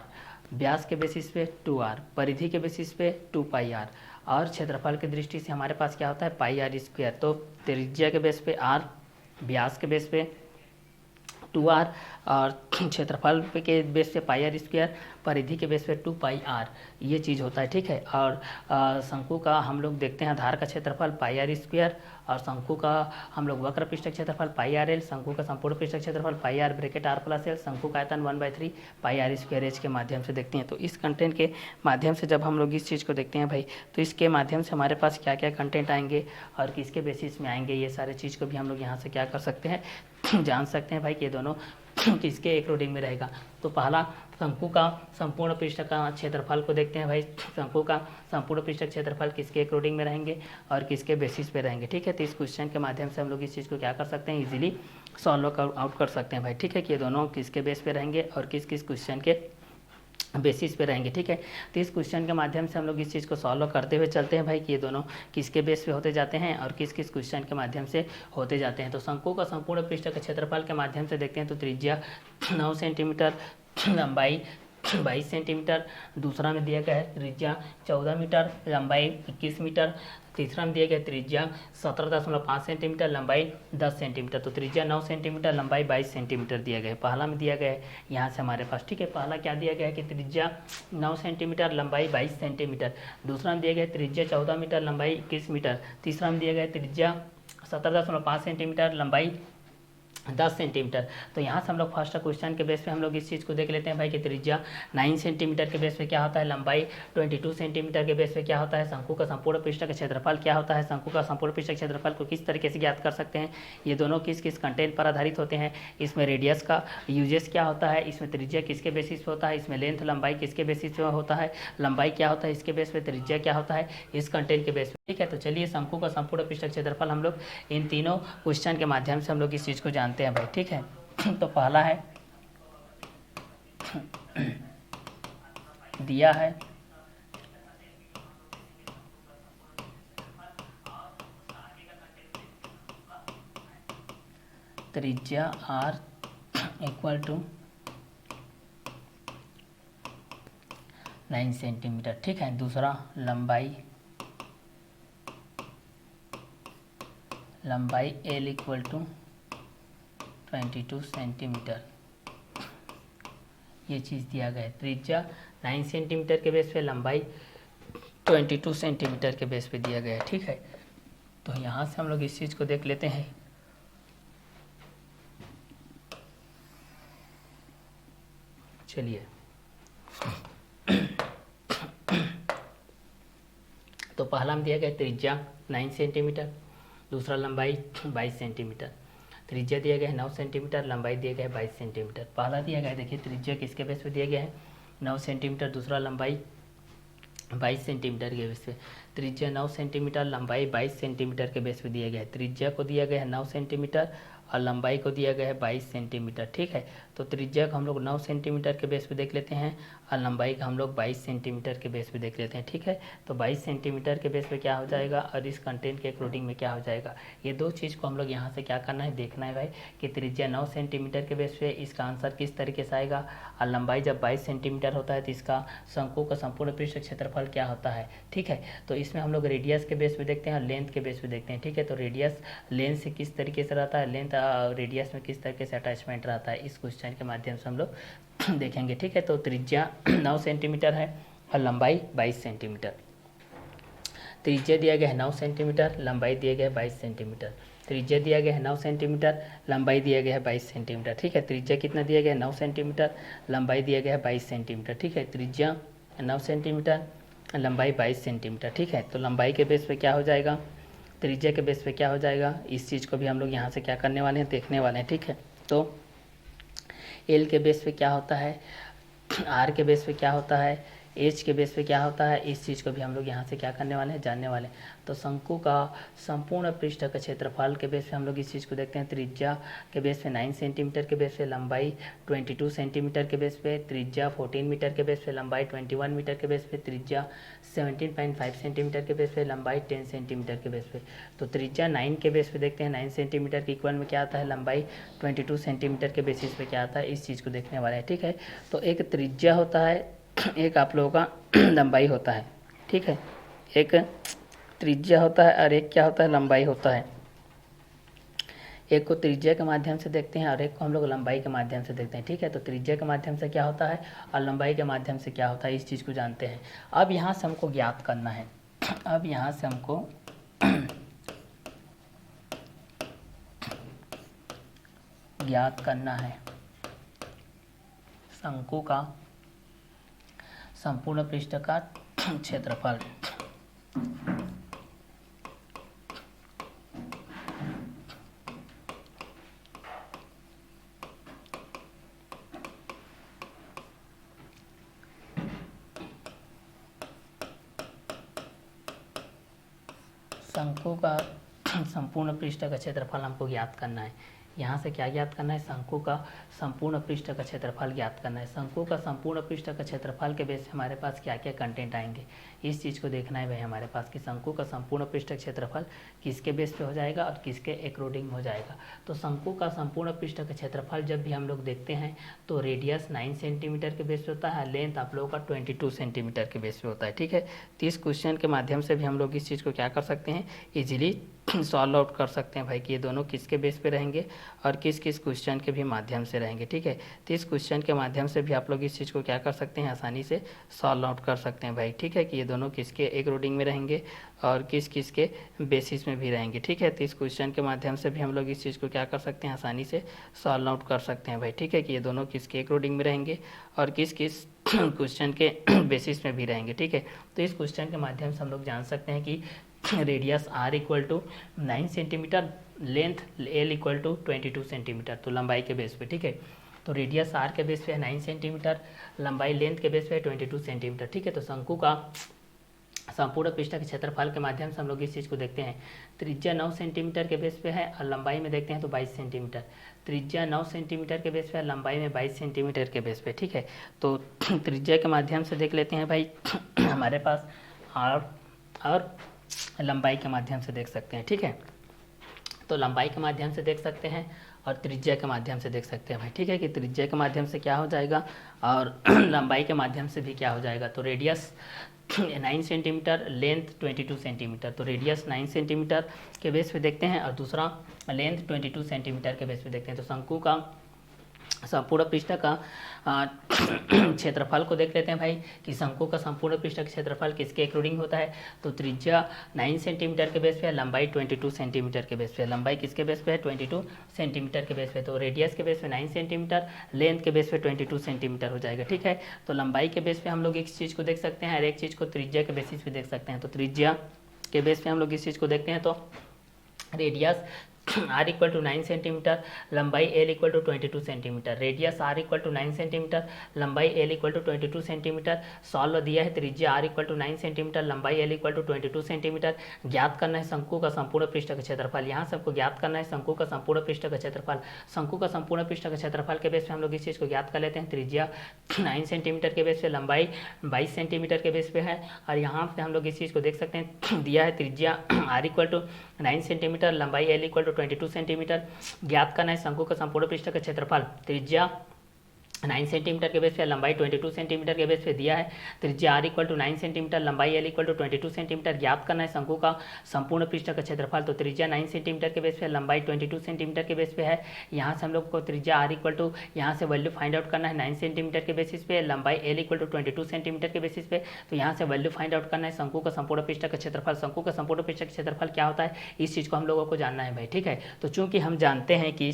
व्यास के बेसिस पे 2r, परिधि के बेसिस पे 2πr और क्षेत्रफल की दृष्टि से हमारे पास क्या होता है πr²। तो त्रिज्या के बेस पे r, व्यास के बेस पे 2r और क्षेत्रफल के बेस पे πr², परिधि के बेस पे 2πr, ये चीज़ होता है। ठीक है, और शंकु का हम लोग देखते हैं आधार का क्षेत्रफल πr² और शंकु का हम लोग वक्र पृष्ठ क्षेत्रफल πrl, शंकु का संपूर्ण पृष्ठ क्षेत्रफल πr ब्रैकेट r+l, शंकु का आयतन 1/3 πr²h के माध्यम से देखते हैं। तो इस कंटेंट के माध्यम से जब हम लोग इस चीज़ को देखते हैं भाई तो इसके माध्यम से हमारे पास क्या क्या कंटेंट आएंगे और किसके बेसिस में आएंगे, ये सारे चीज़ को भी हम लोग यहाँ से क्या कर सकते हैं, जान सकते हैं भाई कि ये दोनों किसके अकॉर्डिंग में रहेगा। तो पहला शंकु का संपूर्ण पृष्ठ का क्षेत्रफल को देखते हैं भाई, शंकु का संपूर्ण पृष्ठ क्षेत्रफल किसके अकॉर्डिंग में रहेंगे और किसके बेसिस पे रहेंगे। ठीक है, तो इस क्वेश्चन के माध्यम से हम लोग इस चीज़ को क्या कर सकते हैं, इजीली सॉल्व आउट कर सकते हैं भाई। ठीक है, कि ये दोनों किसके बेस पे रहेंगे और किस किस क्वेश्चन के बेसिस पे रहेंगे। ठीक है, तो इस क्वेश्चन के माध्यम से हम लोग इस चीज़ को सॉल्व करते हुए चलते हैं भाई कि ये दोनों किसके बेस पे होते जाते हैं और किस किस क्वेश्चन के माध्यम से होते जाते हैं। तो शंकु का संपूर्ण पृष्ठ के क्षेत्रफल के माध्यम से देखते हैं तो त्रिज्या 9 सेंटीमीटर, लंबाई 22 सेंटीमीटर, दूसरा में दिया गया है त्रिज्या 14 मीटर, लंबाई 21 मीटर, तीसरा में दिया गया त्रिज्या 17.5 सेंटीमीटर, लंबाई 10 सेंटीमीटर। तो त्रिज्या 9 सेंटीमीटर, लंबाई 22 सेंटीमीटर दिया गया है। पहला में दिया गया है यहाँ से हमारे पास। ठीक है, पहला क्या दिया गया है कि त्रिज्या 9 सेंटीमीटर, लंबाई 22 सेंटीमीटर, दूसरा में दिया गया त्रिज्या 14 मीटर, लंबाई 21 मीटर, तीसरा में दिया गया त्रिज्या 17.5 सेंटीमीटर, लंबाई 10 सेंटीमीटर। तो यहाँ से हम लोग फर्स्ट क्वेश्चन के बेस पे हम लोग इस चीज़ को देख लेते हैं भाई कि त्रिज्या 9 सेंटीमीटर के बेस पे क्या होता है, लंबाई 22 सेंटीमीटर के बेस पे क्या होता है, शंकु का संपूर्ण पृष्ठ का क्षेत्रफल क्या होता है, शंकु का संपूर्ण पृष्ठ क्षेत्रफल को किस तरीके से ज्ञात कर सकते हैं, ये दोनों किस किस कंटेंट पर आधारित होते हैं, इसमें रेडियस का यूजेस क्या होता है, इसमें त्रिज्या किसके बेसिस पे होता है, इसमें लेंथ लंबाई किसके बेसिस पे होता है, लंबाई क्या होता है इसके बेस पे, त्रिज्या क्या होता है इस कंटेंट के बेस पे। ठीक है, तो चलिए शंकु का संपूर्ण पृष्ठ क्षेत्रफल हम लोग इन तीनों क्वेश्चन के माध्यम से हम लोग इस चीज़ को जानते हैं भाई। ठीक है, तो पहला है दिया है त्रिज्या r इक्वल टू 9 सेंटीमीटर। ठीक है, दूसरा लंबाई l इक्वल टू 22 सेंटीमीटर, ये चीज़ दिया गया है। त्रिज्या 9 सेंटीमीटर के बेस पे, लंबाई 22 सेंटीमीटर के बेस पे दिया गया है। ठीक है, तो यहाँ से हम लोग इस चीज़ को देख लेते हैं। चलिए तो पहला में दिया गया त्रिज्या 9 सेंटीमीटर, दूसरा लंबाई 22 सेंटीमीटर, त्रिज्या दिया गया है 9 सेंटीमीटर, लंबाई दिया गया है 22 सेंटीमीटर। पहला दिया गया है, देखिए त्रिज्या किसके बेस पे दिया गया है 9 सेंटीमीटर, दूसरा लंबाई 22 सेंटीमीटर के बेस पे, त्रिज्या 9 सेंटीमीटर, लंबाई 22 सेंटीमीटर के बेस पे दिया गया है। त्रिज्या को दिया गया है 9 सेंटीमीटर और लंबाई को दिया गया है 22 सेंटीमीटर। ठीक है, तो त्रिज्या को हम लोग 9 सेंटीमीटर के बेस पे देख लेते हैं और लंबाई का हम लोग 22 सेंटीमीटर के बेस पे देख लेते हैं। ठीक है, तो 22 सेंटीमीटर के बेस पे क्या हो जाएगा और इस कंटेंट के अकॉर्डिंग में क्या हो जाएगा, ये दो चीज़ को हम लोग यहाँ से क्या करना है, देखना है भाई कि त्रिज्या 9 सेंटीमीटर के बेस पे इसका आंसर किस तरीके से आएगा और लंबाई जब 22 सेंटीमीटर होता है तो इसका शंकु का संपूर्ण पृष्ठ क्षेत्रफल क्या होता है। ठीक है, तो इसमें हम लोग रेडियस के बेस पे देखते हैं और लेंथ के बेस पे देखते हैं। ठीक है, तो रेडियस लेंथ से किस तरीके से रहता है, लेंथ रेडियस में किस तरीके से अटैचमेंट रहता है, इस क्वेश्चन के माध्यम से हम लोग देखेंगे। ठीक है, तो त्रिज्या 9 सेंटीमीटर है और लंबाई 22 सेंटीमीटर, त्रिज्या दिया गया है 9 सेंटीमीटर, लंबाई दिया गया है 22 सेंटीमीटर, त्रिज्या दिया गया है 9 सेंटीमीटर, लंबाई दिया गया है 22 सेंटीमीटर। ठीक है, त्रिज्या कितना दिया गया है 9 सेंटीमीटर, लंबाई दिया गया है 22 सेंटीमीटर। ठीक है, त्रिज्या 9 सेंटीमीटर, लंबाई 22 सेंटीमीटर। ठीक है, तो लंबाई के बेस पे क्या हो जाएगा, त्रिज्या के बेस पे क्या हो जाएगा, इस चीज़ को भी हम लोग यहाँ से क्या करने वाले हैं, देखने वाले हैं। ठीक है, तो एल के बेस पे क्या होता है, आर के बेस पे क्या होता है, एच के बेस पे क्या होता है, इस चीज़ को भी हम लोग यहाँ से क्या करने वाले हैं, जानने वाले हैं। तो शंकु का संपूर्ण पृष्ठ का क्षेत्रफल के बेस पे हम लोग इस चीज़ को देखते हैं। त्रिज्या के बेस पे 9 सेंटीमीटर के बेस पे, लंबाई 22 सेंटीमीटर के बेस पे, त्रिज्या 14 मीटर के बेस पे, लंबाई 21 मीटर के बेस पे, त्रिज्या 17.5 सेंटीमीटर के बेस पे, लंबाई 10 सेंटीमीटर के बेस पे। तो त्रिज्या 9 के बेस पे देखते हैं, 9 सेंटीमीटर के इक्वल में क्या आता है, लंबाई 22 सेंटीमीटर के बेसिस पे क्या आता है, इस चीज़ को देखने वाले हैं। ठीक है, तो एक त्रिज्या होता है, एक आप लोगों का लंबाई होता है। ठीक है, एक त्रिज्या होता है और एक क्या होता है, लंबाई होता है। एक को त्रिज्या के माध्यम से देखते हैं और एक को हम लोग लंबाई के माध्यम से देखते हैं। ठीक है, तो त्रिज्या के माध्यम से क्या होता है और लंबाई के माध्यम से क्या होता है, इस चीज़ को जानते हैं। अब यहाँ से हमको ज्ञात करना है, अब यहाँ से हमको ज्ञात करना है शंकु का संपूर्ण पृष्ठ का क्षेत्रफल। शंकु का संपूर्ण पृष्ठ का क्षेत्रफल हमको ज्ञात करना है। यहाँ से क्या ज्ञात करना है, शंकु का संपूर्ण पृष्ठ का क्षेत्रफल ज्ञात करना है। शंकु का संपूर्ण पृष्ठ का क्षेत्रफल के बेस हमारे पास क्या क्या कंटेंट आएंगे, इस चीज़ को देखना है भाई हमारे पास कि शंकु का संपूर्ण पृष्ठ का क्षेत्रफल किसके बेस पे हो जाएगा और किसके अकॉर्डिंग हो जाएगा। तो शंकु का संपूर्ण पृष्ठ का क्षेत्रफल जब भी हम लोग देखते हैं तो रेडियस 9 सेंटीमीटर के बेस पे होता है, लेंथ आप लोगों का 22 सेंटीमीटर के बेस पे होता है। ठीक है, तो इस क्वेश्चन के माध्यम से भी हम लोग इस चीज़ को क्या कर सकते हैं, इजीली सॉल्व आउट कर सकते हैं भाई कि ये दोनों किसके बेस पे रहेंगे और किस किस क्वेश्चन के भी माध्यम से रहेंगे। ठीक है, तो इस क्वेश्चन के माध्यम से भी आप लोग इस चीज़ को क्या कर सकते हैं, आसानी से सॉल्व आउट कर सकते हैं भाई। ठीक है, कि ये दोनों किसके अकॉर्डिंग में रहेंगे और किस किस के बेसिस में भी रहेंगे। ठीक है, तो इस क्वेश्चन के माध्यम से भी हम लोग इस चीज़ को क्या कर सकते हैं, आसानी से सॉल्व आउट कर सकते हैं भाई। ठीक है, कि ये दोनों किसके अकॉर्डिंग में रहेंगे और किस किस क्वेश्चन के बेसिस में भी रहेंगे। ठीक है, तो इस क्वेश्चन के माध्यम से हम लोग जान सकते हैं कि radius r equal to 9 centimetre, length l equal to 22 centimetre, तो लंबाई के बेस पे। ठीक है, तो रेडियस r के बेस पे है 9 सेंटीमीटर, लंबाई लेंथ के बेस पे है 22 सेंटीमीटर। ठीक है, तो शंकु का संपूर्ण पृष्ठ के क्षेत्रफल के माध्यम से हम लोग इस चीज़ को देखते हैं। त्रिज्या 9 सेंटीमीटर के बेस पे है और लंबाई में देखते हैं तो 22 सेंटीमीटर। त्रिज्या 9 सेंटीमीटर के बेस पे है, लंबाई में 22 सेंटीमीटर के बेस पे। ठीक है, तो त्रिज्या के माध्यम से देख लेते हैं भाई हमारे पास और लंबाई के माध्यम से देख सकते हैं। ठीक है, तो लंबाई के माध्यम से देख सकते हैं और त्रिज्या के माध्यम से देख सकते हैं भाई। ठीक है, कि त्रिज्या के माध्यम से क्या हो जाएगा और लंबाई के माध्यम से भी क्या हो जाएगा। तो रेडियस 9 सेंटीमीटर, लेंथ 22 सेंटीमीटर, तो रेडियस 9 सेंटीमीटर के बेस पे देखते हैं और दूसरा लेंथ 22 सेंटीमीटर के बेस पे देखते हैं। तो शंकु का संपूर्ण पृष्ठ का क्षेत्रफल को देख लेते हैं भाई कि शंकु का संपूर्ण पृष्ठ का क्षेत्रफल किसके अकॉर्डिंग होता है। तो त्रिज्या 9 सेंटीमीटर के बेस पे है, लंबाई 22 सेंटीमीटर के बेस पे है। लंबाई किसके बेस पे है, 22 सेंटीमीटर के बेस पे। तो रेडियस के बेस पे 9 सेंटीमीटर, लेंथ के बेस पे 22 सेंटीमीटर हो जाएगा। ठीक है, तो लंबाई के बेस पे हम लोग एक चीज़ को देख सकते हैं और एक चीज़ को त्रिज्या के बेसिस पे देख सकते हैं। तो त्रिज्या के बेस पे हम लोग इस चीज़ को देखते हैं तो radius r equal to 9 centimetre, लंबाई l equal to 22 centimetre. Radius r equal to 9 centimetre, लंबाई l equal to 22 centimetre. Solve दिया है त्रिज्या r इक्वल टू 9 सेंटीमीटर, लंबाई l इक्वल टू 22 सेंटीमीटर। ज्ञात करना है शंकु का संपूर्ण पृष्ठ का क्षेत्रफल। यहाँ से हमको ज्ञात करना है शंकु का संपूर्ण पृष्ठ का क्षेत्रफल। शंकु का संपूर्ण पृष्ठ का क्षेत्रफल के बेस पे हम लोग इस चीज़ को ज्ञात कर लेते हैं। त्रिज्या 9 सेंटीमीटर के बेस पे, लंबाई 22 सेंटीमीटर के बेस पे है और यहाँ पे हम लोग इस चीज़ को देख सकते हैं। दिया है त्रिज्या r इक्वल टू 9 सेंटीमीटर, लंबाई l इक्वल टू 22 सेंटीमीटर। ज्ञात करना है शंकु का संपूर्ण पृष्ठ का क्षेत्रफल। त्रिज्या 9 सेंटीमीटर के बेस पे, लंबाई 22 सेंटीमीटर के बेस पे दिया है। त्रिज्या r इक्वल टू 9 सेंटीमीटर, लंबाई l इक्वल टू 22 सेंटीमीटर। ज्ञात करना है शंकु का संपूर्ण पृष्ठ का क्षेत्रफल। तो त्रिज्या 9 सेंटीमीटर के बेस पे, लंबाई 22 सेंटीमीटर के बेस पे है। यहाँ से हम लोग को त्रिज्या r इक्वल टू यहाँ से वैल्यू फाइंड आउट करना है 9 सेंटीमीटर के बेसिस पे, लंबाई l इक्वल टू 22 सेंटीमीटर के बेसिस पे। तो यहाँ से वैल्यू फाइंड आउट करना है शंकु का संपूर्ण पृष्ठ का क्षेत्रफल। शंकु का संपूर्ण पृष्ठ का क्षेत्रफल क्या होता है, इस चीज़ को हम लोगों को जानना है भाई। ठीक है, तो चूंकि हम जानते हैं कि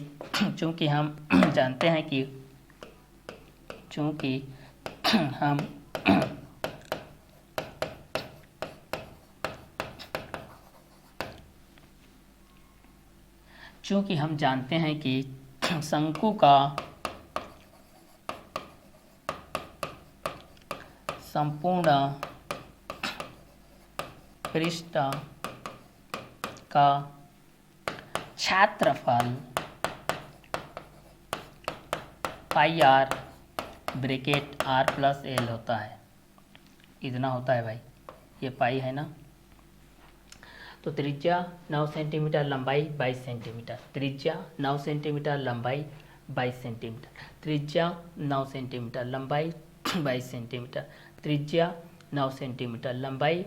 चूंकि हम चूँकि हम जानते हैं कि शंकु का संपूर्ण पृष्ठ का क्षेत्रफल pi R bracket R plus L होता है। इतना होता है भाई, ये पाई है ना। तो त्रिज्या 9 सेंटीमीटर, लंबाई 22 सेंटीमीटर। त्रिज्या 9 सेंटीमीटर, लंबाई 22 सेंटीमीटर। त्रिज्या 9 सेंटीमीटर, लंबाई 22 सेंटीमीटर। त्रिज्या 9 सेंटीमीटर, लंबाई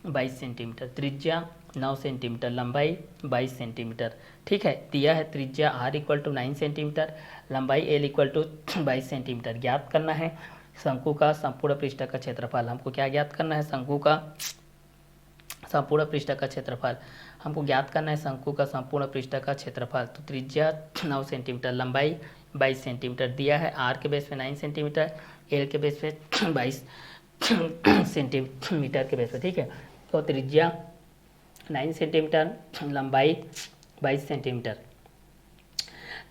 22 सेंटीमीटर। त्रिज्या 9 सेंटीमीटर, लंबाई 22 सेंटीमीटर। ठीक है, दिया है त्रिज्या r इक्वल टू 9 सेंटीमीटर, लंबाई l इक्वल टू 22 सेंटीमीटर। ज्ञात करना है शंकु का संपूर्ण पृष्ठ का क्षेत्रफल। हमको क्या ज्ञात करना है? शंकु का संपूर्ण पृष्ठ का क्षेत्रफल हमको ज्ञात करना है। शंकु का संपूर्ण पृष्ठ का क्षेत्रफल, तो त्रिज्या 9 सेंटीमीटर, लंबाई 22 सेंटीमीटर दिया है। r के बेस पे 9 सेंटीमीटर, l के बेस पे 22 सेंटीमीटर के बेस पे। ठीक है, तो त्रिज्या 9 सेंटीमीटर, लंबाई 22 सेंटीमीटर।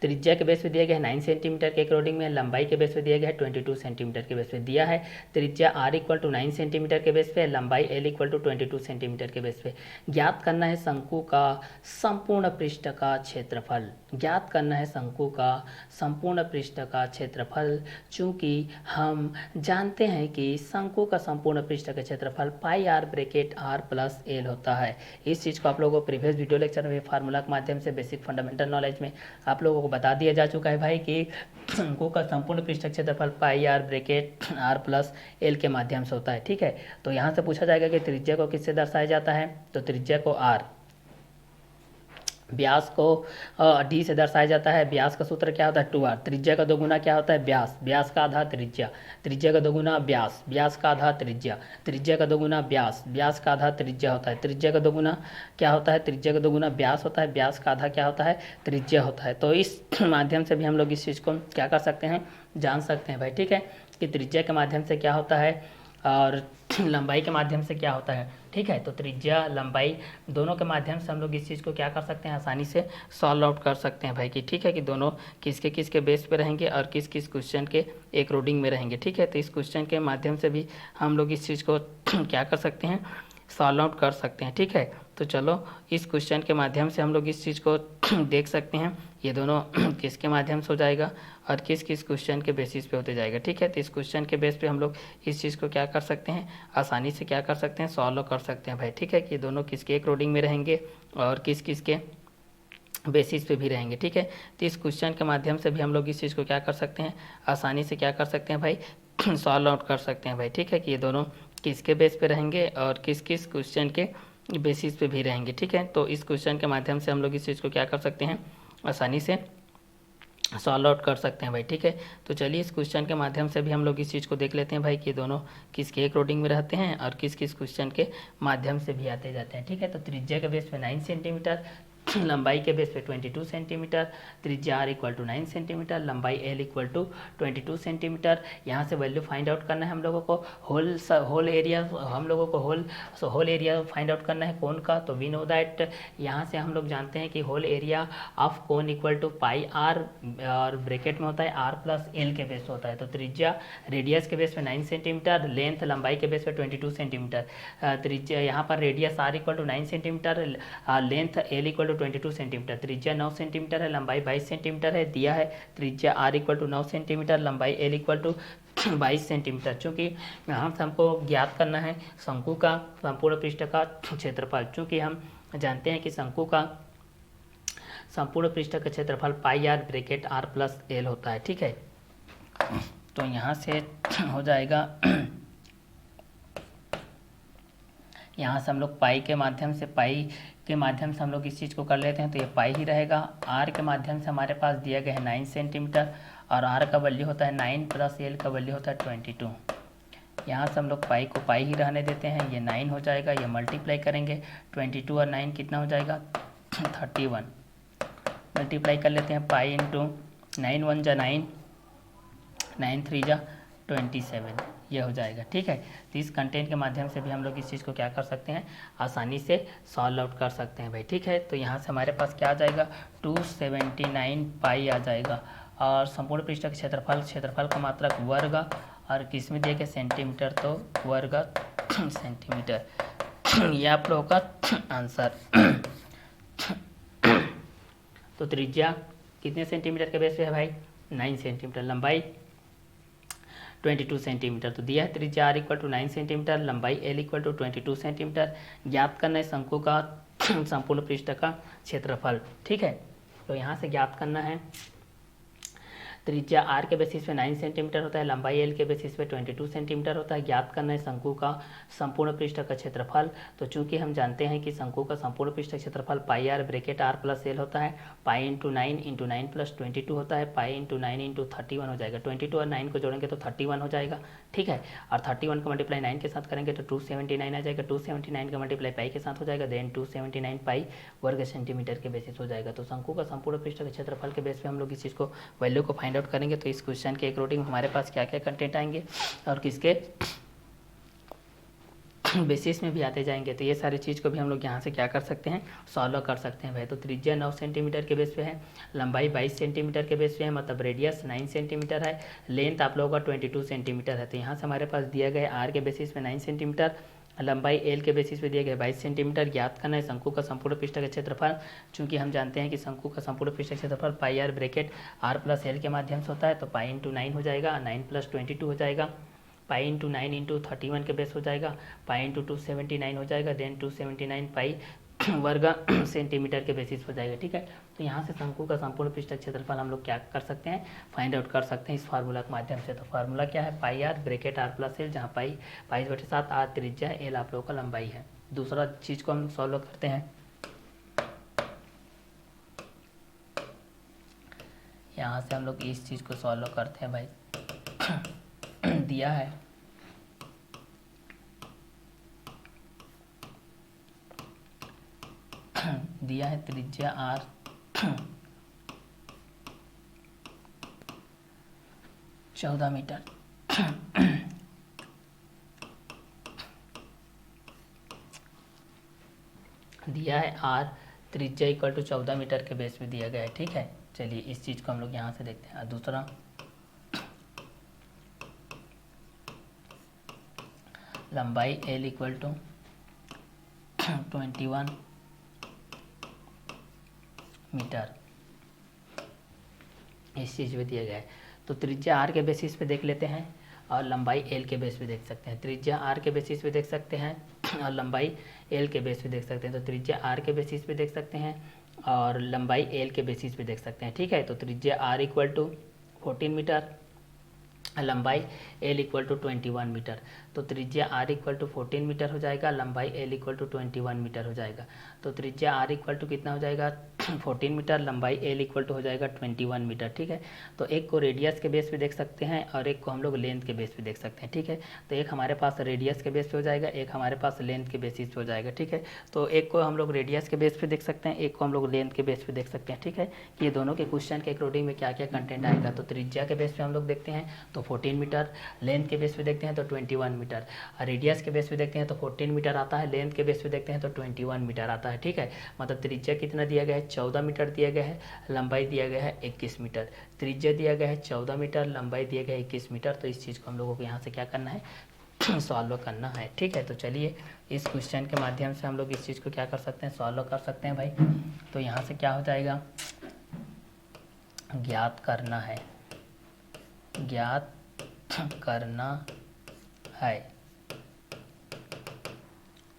त्रिज्या के बेस पे दिया गया है 9 सेंटीमीटर के अकॉर्डिंग में, लंबाई के बेस पे दिया गया है 22 सेंटीमीटर के बेस पे। दिया है त्रिज्या r इक्वल टू 9 सेंटीमीटर के बेस पे, लंबाई l इक्वल टू 22 सेंटीमीटर के बेस पे। ज्ञात करना है शंकु का संपूर्ण पृष्ठ का क्षेत्रफल। ज्ञात करना है शंकु का संपूर्ण पृष्ठ का क्षेत्रफल। चूंकि हम जानते हैं कि शंकु का संपूर्ण पृष्ठ का क्षेत्रफल pi R bracket R plus L होता है। इस चीज़ को आप लोगों को प्रीवियस वीडियो लेक्चर में फार्मूला के माध्यम से बेसिक फंडामेंटल नॉलेज में आप लोगों को बता दिया जा चुका है भाई कि शंकु का संपूर्ण पृष्ठ क्षेत्रफल pi R bracket R plus L के माध्यम से होता है। ठीक है, तो यहाँ से पूछा जाएगा कि त्रिज्या को किससे दर्शाया जाता है? तो त्रिज्या को आर, व्यास को डी से दर्शाया जाता है। व्यास का सूत्र क्या होता है? 2r। त्रिज्या का दोगुना क्या होता है? व्यास, व्यास का आधा त्रिज्या। त्रिज्या का दोगुना व्यास, व्यास का आधा त्रिज्या। त्रिज्या का दोगुना व्यास, व्यास का आधा त्रिज्या होता है। त्रिज्या का दोगुना क्या होता है? त्रिज्या का दोगुना व्यास होता है, व्यास का आधा क्या होता है? त्रिज्या होता है। तो इस माध्यम से भी हम लोग इस चीज़ को क्या कर सकते हैं? जान सकते हैं भाई। ठीक है, कि त्रिज्या के माध्यम से क्या होता है और लंबाई के माध्यम से क्या होता है। ठीक है, तो त्रिज्या लंबाई दोनों के माध्यम से हम लोग इस चीज़ को क्या कर सकते हैं? आसानी से सॉल्व आउट कर सकते हैं भाई कि ठीक है कि दोनों किसके किसके बेस पे रहेंगे और किस किस क्वेश्चन के एक रोडिंग में रहेंगे। ठीक है, तो इस क्वेश्चन के माध्यम से भी हम लोग इस चीज़ को क्या कर सकते हैं? सॉल्व आउट कर सकते हैं। ठीक है, तो चलो इस क्वेश्चन के माध्यम से हम लोग इस चीज़ को देख सकते हैं ये दोनों किसके माध्यम से हो जाएगा और किस किस क्वेश्चन के बेसिस पे होते जाएगा। ठीक है, तो इस क्वेश्चन के बेस पे हम लोग इस चीज़ को क्या कर सकते हैं? आसानी से क्या कर सकते हैं? सॉल्व कर सकते हैं भाई। ठीक है, कि ये दोनों किसके एक रोडिंग में रहेंगे और किस किस के बेसिस पे भी रहेंगे। ठीक है, तो इस क्वेश्चन के माध्यम से भी हम लोग इस चीज़ को क्या कर सकते हैं? आसानी से क्या कर सकते हैं भाई? सॉल्व आउट कर सकते हैं भाई। ठीक है, कि ये दोनों किसके बेस पे रहेंगे और किस किस क्वेश्चन के बेसिस पे भी रहेंगे। ठीक है, तो इस क्वेश्चन के माध्यम से हम लोग इस चीज़ को क्या कर सकते हैं? आसानी से सॉल्व आउट कर सकते हैं भाई। ठीक है, तो चलिए इस क्वेश्चन के माध्यम से भी हम लोग इस चीज़ को देख लेते हैं भाई कि दोनों किसके एक रोडिंग में रहते हैं और किस किस क्वेश्चन के माध्यम से भी आते जाते हैं। ठीक है, तो त्रिज्या के बेस पे 9 सेंटीमीटर, लंबाई के बेस पे 22 सेंटीमीटर। त्रिज्या r इक्वल टू 9 सेंटीमीटर, लंबाई l इक्वल टू 22 सेंटीमीटर। यहाँ से वैल्यू फाइंड आउट करना है हम लोगों को। होल एरिया हम लोगों को होल एरिया फाइंड आउट करना है कोन का। तो वी नो दैट यहाँ से हम लोग जानते हैं कि whole area of cone equal to pi R और ब्रैकेट में होता है आर प्लस एल के बेस होता है। तो त्रिज्या रेडियस के बेस पे 9 सेंटीमीटर, लेंथ लंबाई के बेस पे 22 सेंटीमीटर। त्रिज्या यहाँ पर radius r equal to 9 centimetre, length l equal to 22 centimetre. त्रिज्या 9 सेंटीमीटर है, लंबाई 22 सेंटीमीटर है। दिया है त्रिज्या r इक्वल टू 9 सेंटीमीटर, लंबाई l इक्वल टू 22 सेंटीमीटर। चूँकि यहाँ से हमको ज्ञात करना है शंकु का संपूर्ण पृष्ठ का क्षेत्रफल। चूँकि हम जानते हैं कि शंकु का संपूर्ण पृष्ठ का क्षेत्रफल pi R bracket R plus L होता है। ठीक है, तो यहाँ से हो जाएगा, यहाँ से हम लोग पाई के माध्यम से हम लोग इस चीज़ को कर लेते हैं। तो ये पाई ही रहेगा। आर के माध्यम से हमारे पास दिया गया है 9 सेंटीमीटर और आर का वैल्यू होता है 9 प्लस एल का वैल्यू होता है 22। यहाँ से हम लोग पाई को पाई ही रहने देते हैं। ये 9 हो जाएगा, ये मल्टीप्लाई करेंगे 22 और 9 कितना हो जाएगा? 31। मल्टीप्लाई कर लेते हैं पाई इंटू 9 1 जा 9, 9 3 जा 27। ये हो जाएगा। ठीक है, तो इस कंटेंट के माध्यम से भी हम लोग इस चीज़ को क्या कर सकते हैं, आसानी से सॉल्व आउट कर सकते हैं भाई। ठीक है, तो यहाँ से हमारे पास क्या आ जाएगा, 279 पाई आ जाएगा। और संपूर्ण पृष्ठ का क्षेत्रफल का मात्रक वर्ग, और किस में दिया गया, सेंटीमीटर, तो वर्ग सेंटीमीटर। ये आप लोगों का आंसर। तो त्रिज्या कितने सेंटीमीटर के बेस पे है भाई, 9 सेंटीमीटर। लंबाई 22 सेंटीमीटर। तो दिया है त्रिज्या r इक्वल टू 9 सेंटीमीटर, लंबाई l इक्वल टू 22 सेंटीमीटर। ज्ञात करना है शंकु का संपूर्ण पृष्ठ का क्षेत्रफल। ठीक है, तो यहाँ से ज्ञात करना है त्रिज्या r के बेसिस पे 9 सेंटीमीटर होता है, लंबाई l के बेसिस पे 22 सेंटीमीटर होता है। ज्ञात करना है शंकु का संपूर्ण पृष्ठ का क्षेत्रफल। तो चूंकि हम जानते हैं कि शंकु का संपूर्ण पृष्ठ का क्षेत्रफल पाई r bracket r plus L होता है, पाई इंटू 9 प्लस 22 होता है, पाई इंटू 9 इंटू 31 हो जाएगा। 22 और 9 को जोड़ेंगे तो 31 हो जाएगा। ठीक है, और 31 का मल्टीप्लाई 9 के साथ करेंगे तो 279 आ जाएगा। 279 का मल्टीप्लाई पाई के साथ हो जाएगा, देन 279 पाई वर्ग सेंटीमीटर के बेसिस हो जाएगा। तो शंकु का संपूर्ण पृष्ठ के क्षेत्रफल के बेस पे हम लोग इस चीज़ को वैल्यू को फाइंड आउट करेंगे। तो इस क्वेश्चन के अकॉर्डिंग हमारे पास क्या क्या कंटेंट आएंगे और किसके बेसिस में भी आते जाएंगे, तो ये सारी चीज़ को भी हम लोग यहाँ से क्या कर सकते हैं, सॉल्व कर सकते हैं भाई। तो त्रिज्या 9 सेंटीमीटर के बेस पे है, लंबाई 22 सेंटीमीटर के बेस पे है, मतलब रेडियस 9 सेंटीमीटर है, लेंथ आप लोगों का 22 सेंटीमीटर है। तो यहाँ से हमारे पास दिया गया आर के बेसिस पे 9 सेंटीमीटर, लंबाई एल के बेसिस पे दिया गया 22 सेंटीमीटर। ज्ञात करना है शंकु का संपूर्ण पृष्ठ का क्षेत्रफल। चूंकि हम जानते हैं कि शंकु का संपूर्ण पृष्ठ का क्षेत्रफल pi R bracket R plus L के माध्यम से होता है, तो पाई इंटू 9 हो जाएगा, 9 प्लस 22 हो जाएगा, पाई इंटू 9 इंटू 31 के बेस हो जाएगा, पाई इंटू 279 हो जाएगा, देन 279 पाई वर्ग सेंटीमीटर के बेसिस हो जाएगा। ठीक है, तो यहाँ से शंकु का संपूर्ण पृष्ठ क्षेत्रफल हम लोग क्या कर सकते हैं, फाइंड आउट कर सकते हैं इस फार्मूला के माध्यम से। तो फार्मूला क्या है, pi R bracket R plus L, जहाँ पाई 22/7 आर त्रिज्या, एल आप लोगों का लंबाई है। दूसरा चीज़ को हम सॉल्व करते हैं। यहाँ से हम लोग इस चीज़ को सॉल्व करते हैं भाई। दिया है त्रिज्या r 14 मीटर। दिया है r त्रिज्या इक्वल टू 14 मीटर के बेस पे दिया गया है। ठीक है, चलिए इस चीज़ को हम लोग यहाँ से देखते हैं। दूसरा, लंबाई l इक्वल टू 21 मीटर इस चीज़ पे दिया गया है। तो त्रिज्या r के बेसिस पे देख लेते हैं और लंबाई l के बेस पे देख सकते हैं। त्रिज्या r के बेसिस पे देख सकते हैं और लंबाई l के बेस पे देख सकते हैं। तो त्रिज्या r के बेसिस पे देख सकते हैं और लंबाई l के बेसिस पे देख सकते हैं। ठीक है, तो त्रिज्या r इक्वल टू 14 मीटर, लंबाई l इक्वल टू 21 मीटर। तो त्रिज्या r इक्वल टू 14 मीटर हो जाएगा, लंबाई l इक्वल टू 21 मीटर हो जाएगा। तो त्रिज्या r इक्वल टू कितना हो जाएगा, 14 मीटर, लंबाई l इक्वल टू हो जाएगा 21 मीटर। ठीक है, तो एक को रेडियस के बेस पे देख सकते हैं और एक को हम लोग लेंथ के बेस पे देख सकते हैं। ठीक है, तो एक हमारे पास रेडियस के बेस पे हो जाएगा, एक हमारे पास लेंथ के बेसिस पे हो जाएगा। ठीक है, तो एक को हम लोग रेडियस के बेस पे देख सकते हैं, एक को हम लोग लेंथ के बेस पे देख सकते हैं। ठीक है, कि ये दोनों के क्वेश्चन के अकॉर्डिंग में क्या क्या कंटेंट आएगा। तो त्रिज्या के बेस पे हम लोग देखते हैं तो 14 मीटर, लेंथ के बेस पे देखते हैं तो 21 मीटर, रेडियस के बेस पे देखते हैं तो 14 मीटर आता है, लेंथ के बेस पे देखते हैं तो 21 मीटर आता है। ठीक है, मतलब त्रिज्या कितना दिया गया है, 14 मीटर दिया गया है, लंबाई दिया गया है 21 मीटर। त्रिज्या दिया गया है 14 मीटर, लंबाई दिया गया है 21 मीटर। तो इस चीज़ को हम लोगों को यहाँ से क्या करना है, सॉल्व करना है। ठीक है, तो चलिए इस क्वेश्चन के माध्यम से हम लोग इस चीज़ को क्या कर सकते हैं, सॉल्व कर सकते हैं भाई। तो यहाँ से क्या हो जाएगा, ज्ञात करना है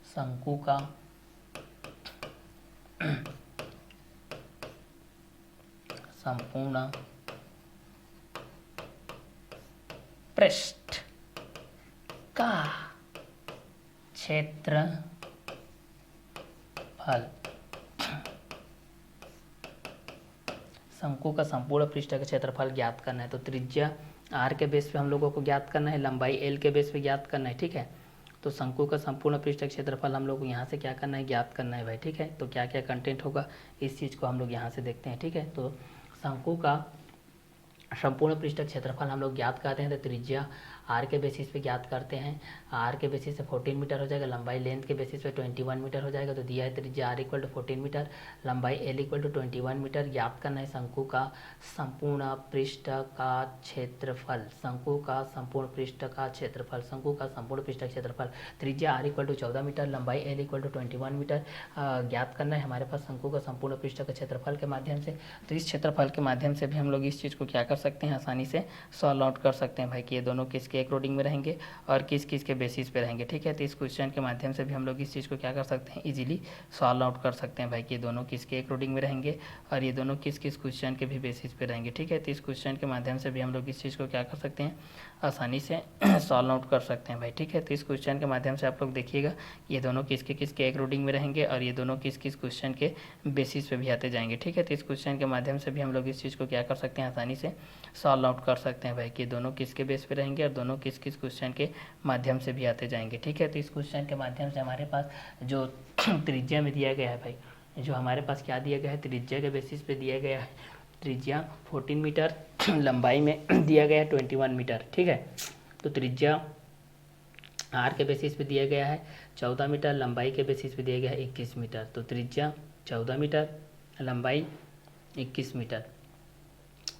शंकु का संपूर्ण पृष्ठ का क्षेत्रफल। शंकु का संपूर्ण पृष्ठ का क्षेत्रफल ज्ञात करना है। तो त्रिज्या r के बेस पे हम लोगों को ज्ञात करना है, लंबाई l के बेस पे ज्ञात करना है। ठीक है, तो शंकु का संपूर्ण पृष्ठ का क्षेत्रफल हम लोग को यहाँ से क्या करना है, ज्ञात करना है भाई। ठीक है, तो क्या क्या कंटेंट होगा इस चीज़ को हम लोग यहाँ से देखते हैं। ठीक है, तो शंकु का संपूर्ण पृष्ठ क्षेत्रफल हम लोग ज्ञात करते हैं तो त्रिज्या आर के बेसिस पे ज्ञात करते हैं। आर के बेसिस पे 14 मीटर हो जाएगा, लंबाई लेंथ के बेसिस पे 21 मीटर हो जाएगा। तो दिया है त्रिज्या आर इक्वल टू 14 मीटर, लंबाई एल इक्वल टू 21 मीटर। ज्ञात करना है शंकु का संपूर्ण पृष्ठ का क्षेत्रफल, शंकु का संपूर्ण पृष्ठ का क्षेत्रफल, शंकु का संपूर्ण पृष्ठ का क्षेत्रफल। त्रिज्या आर इक्वल टू 14 मीटर, लंबाई एल इक्वल टू 21 मीटर। ज्ञात करना है हमारे पास शंकु का संपूर्ण पृष्ठ का क्षेत्रफल के माध्यम से। तो इस क्षेत्रफल के माध्यम से भी हम लोग इस चीज़ को क्या कर सकते हैं, आसानी से सॉल्व आउट कर सकते हैं भाई कि ये दोनों किसके अकॉर्डिंग में रहेंगे और किस किस के बेसिस पे रहेंगे। ठीक है, तो इस क्वेश्चन के माध्यम से भी हम लोग इस चीज़ को क्या कर सकते हैं, इजीली सॉल्व आउट कर सकते हैं भाई कि ये दोनों किसके अकॉर्डिंग में रहेंगे और ये दोनों किस किस क्वेश्चन के भी बेसिस पे रहेंगे। ठीक है, तो इस क्वेश्चन के माध्यम से भी हम लोग इस चीज़ को क्या कर सकते हैं, आसानी से सॉल्व आउट कर सकते हैं भाई। ठीक है, तो इस क्वेश्चन के माध्यम से आप लोग देखिएगा ये दोनों किसके किसके अकॉर्डिंग में रहेंगे और ये दोनों किस किस क्वेश्चन के बेसिस पे भी आते जाएंगे। ठीक है, तो इस क्वेश्चन के माध्यम से भी हम लोग इस चीज़ को क्या कर सकते हैं, आसानी से सॉल्व आउट कर सकते हैं भाई कि दोनों किसके बेस पे रहेंगे और दोनों किस किस क्वेश्चन के माध्यम से भी आते जाएंगे। ठीक है, तो इस क्वेश्चन के माध्यम से हमारे पास जो त्रिज्या में दिया गया है भाई, जो हमारे पास क्या दिया गया है, त्रिज्या के बेसिस पे दिया गया है त्रिज्या 14 मीटर, लंबाई में दिया गया है 21 मीटर। ठीक है, तो त्रिज्या आर के बेसिस पे दिया गया है 14 मीटर, लंबाई के बेसिस पे दिया गया है 21 मीटर। तो त्रिज्या 14 मीटर, लंबाई 21 मीटर।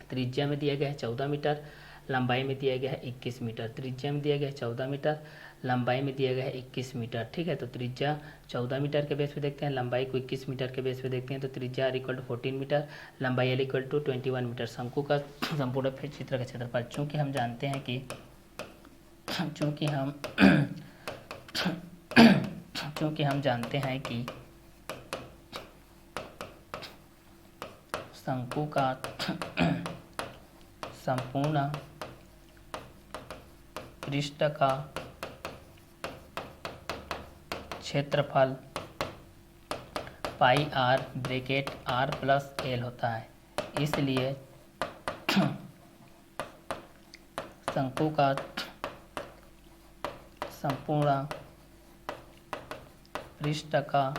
त्रिज्या में दिया गया है 14 मीटर, लंबाई में दिया गया है 21 मीटर। त्रिज्या में दिया गया है 14 मीटर, लंबाई में दिया गया है 21 मीटर। ठीक है, तो त्रिज्या 14 मीटर के बेस पे देखते हैं, लंबाई को 21 मीटर के बेस पे देखते हैं। तो त्रिज्या आर इक्वल टू 14 मीटर, लंबाई एल इक्वल टू 21 मीटर। शंकु का संपूर्ण क्षेत्र का क्षेत्रफल, चूँकि हम जानते हैं कि चूँकि हम जानते हैं कि शंकु का संपूर्ण पृष्ठ का क्षेत्रफल pi R bracket R plus L होता है, इसलिए शंकु का संपूर्ण पृष्ठ का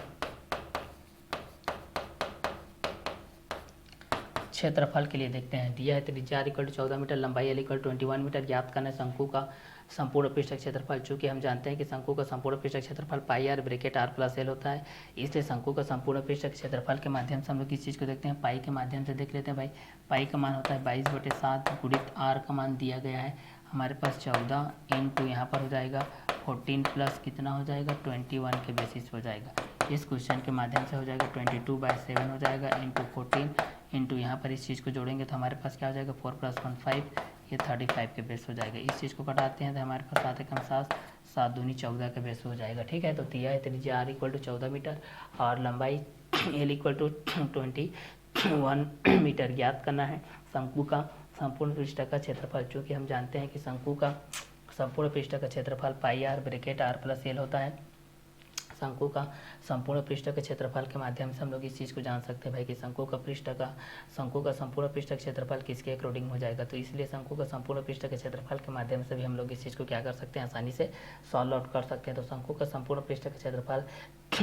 क्षेत्रफल के लिए देखते हैं। दिया है त्रिज्या इक्वल टू 14 मीटर, लंबाई एल इक्वल 21 मीटर। ज्ञात करना है शंकु का संपूर्ण पृष्ठ क्षेत्रफल। चूँकि हम जानते हैं कि शंकु का संपूर्ण पृष्ठ क्षेत्रफल pi R bracket R plus L होता है, इसलिए शंकु का संपूर्ण पृष्ठ क्षेत्रफल के माध्यम से हम लोग इस चीज़ को देखते हैं। पाई के माध्यम से देख लेते हैं भाई, पाई का मान होता है 22/7 गुणित आर का मान दिया गया है हमारे पास 14 इंटू यहाँ पर हो जाएगा 14 प्लस कितना हो जाएगा 21 के बेसिस हो जाएगा। इस क्वेश्चन के माध्यम से हो जाएगा 22/7 हो जाएगा इंटू 14 इंटू यहाँ पर इस चीज़ को जोड़ेंगे तो हमारे पास क्या हो जाएगा 4 + 1 5, ये 35 के बेस हो जाएगा। इस चीज़ को घटाते हैं तो हमारे पास 7 × 7 7 दूनी 14 के बेस हो जाएगा। ठीक है, तो दिया है त्रिज्या आर इक्वल टू 14 मीटर और लंबाई एल इक्वल टू 21 मीटर। ज्ञात करना है शंकु का संपूर्ण पृष्ठ का क्षेत्रफल। चूँकि हम जानते हैं कि शंकु का संपूर्ण पृष्ठ का क्षेत्रफल pi R bracket R plus L होता है। शंकु का संपूर्ण पृष्ठ के क्षेत्रफल के माध्यम से हम लोग इस चीज़ को जान सकते हैं भाई कि शंकु का संपूर्ण पृष्ठ क्षेत्रफल किसके अकॉर्डिंग हो जाएगा। तो इसलिए शंकु का संपूर्ण पृष्ठ के क्षेत्रफल के माध्यम से भी हम लोग इस चीज़ को क्या कर सकते हैं, आसानी से सॉल्व आउट कर सकते हैं। तो शंकु का संपूर्ण पृष्ठ के क्षेत्रफल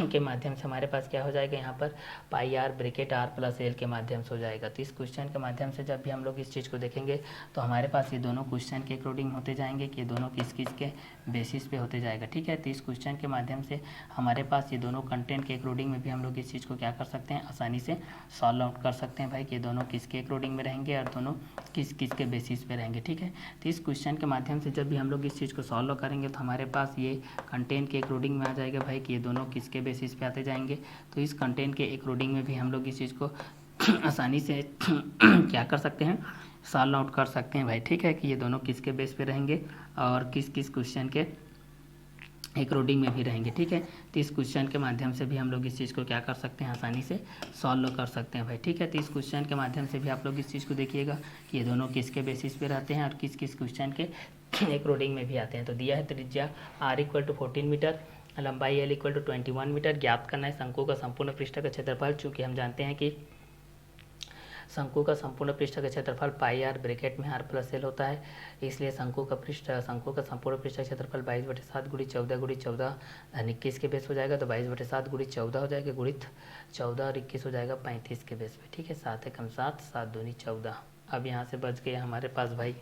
के माध्यम से हमारे पास क्या हो जाएगा, यहाँ पर pi R bracket R plus L के माध्यम से हो जाएगा। तो इस क्वेश्चन के माध्यम से जब भी हम लोग इस चीज़ को देखेंगे तो हमारे पास ये दोनों क्वेश्चन के अकॉर्डिंग होते जाएंगे कि ये दोनों किस किस के बेसिस पे होते जाएगा। ठीक है, तो इस क्वेश्चन के माध्यम से हमारे पास ये दोनों कंटेंट के अकॉर्डिंग में भी हम लोग इस चीज़ को क्या कर सकते हैं, आसानी से सॉल्व आउट कर सकते हैं भाई कि ये दोनों किसके अकॉर्डिंग में रहेंगे और दोनों किस किस के बेसिस पे रहेंगे। ठीक है, तो इस क्वेश्चन के माध्यम से जब भी हम लोग इस चीज़ को सॉल्व करेंगे तो हमारे पास ये कंटेंट के अकॉर्डिंग में आ जाएगा भाई कि ये दोनों किसके बेसिस पे आते जाएंगे। तो इस कंटेंट के अकॉर्डिंग में भी हम लोग इस चीज़ को आसानी से क्या कर सकते हैं, सॉल्व आउट कर सकते हैं भाई। ठीक है, कि ये दोनों किसके बेस पे रहेंगे और किस किस क्वेश्चन के अकॉर्डिंग में भी रहेंगे। ठीक है, तो इस क्वेश्चन के माध्यम से भी हम लोग इस चीज़ को क्या कर सकते हैं, आसानी से सॉल्व कर सकते हैं भाई। ठीक है, तो इस क्वेश्चन के माध्यम से भी आप लोग इस चीज़ को देखिएगा कि ये दोनों किसके बेसिस पे रहते हैं और किस किस क्वेश्चन के अकॉर्डिंग में भी आते हैं। तो दिया है त्रिज्या आर इक्वल टू 14 मीटर, लंबाई एल इक्वल टू 21 मीटर। ज्ञात करना है शंकु का संपूर्ण पृष्ठ का क्षेत्रफल। चूँकि हम जानते हैं कि शंकु का संपूर्ण पृष्ठ का क्षेत्रफल पाई आर ब्रैकेट में आर प्लस एल होता है, इसलिए शंकु का संपूर्ण पृष्ठ का क्षेत्रफल 22/7 गुणित 14 गुणित 14 21 के बेस हो जाएगा। तो 22/7 गुणित 14 हो जाएगा, गुणित 14 और 21 हो जाएगा 35 के बेस पे। ठीक है, 7 × 7 7 दूनी 14 अब यहाँ से बच गया हमारे पास भाई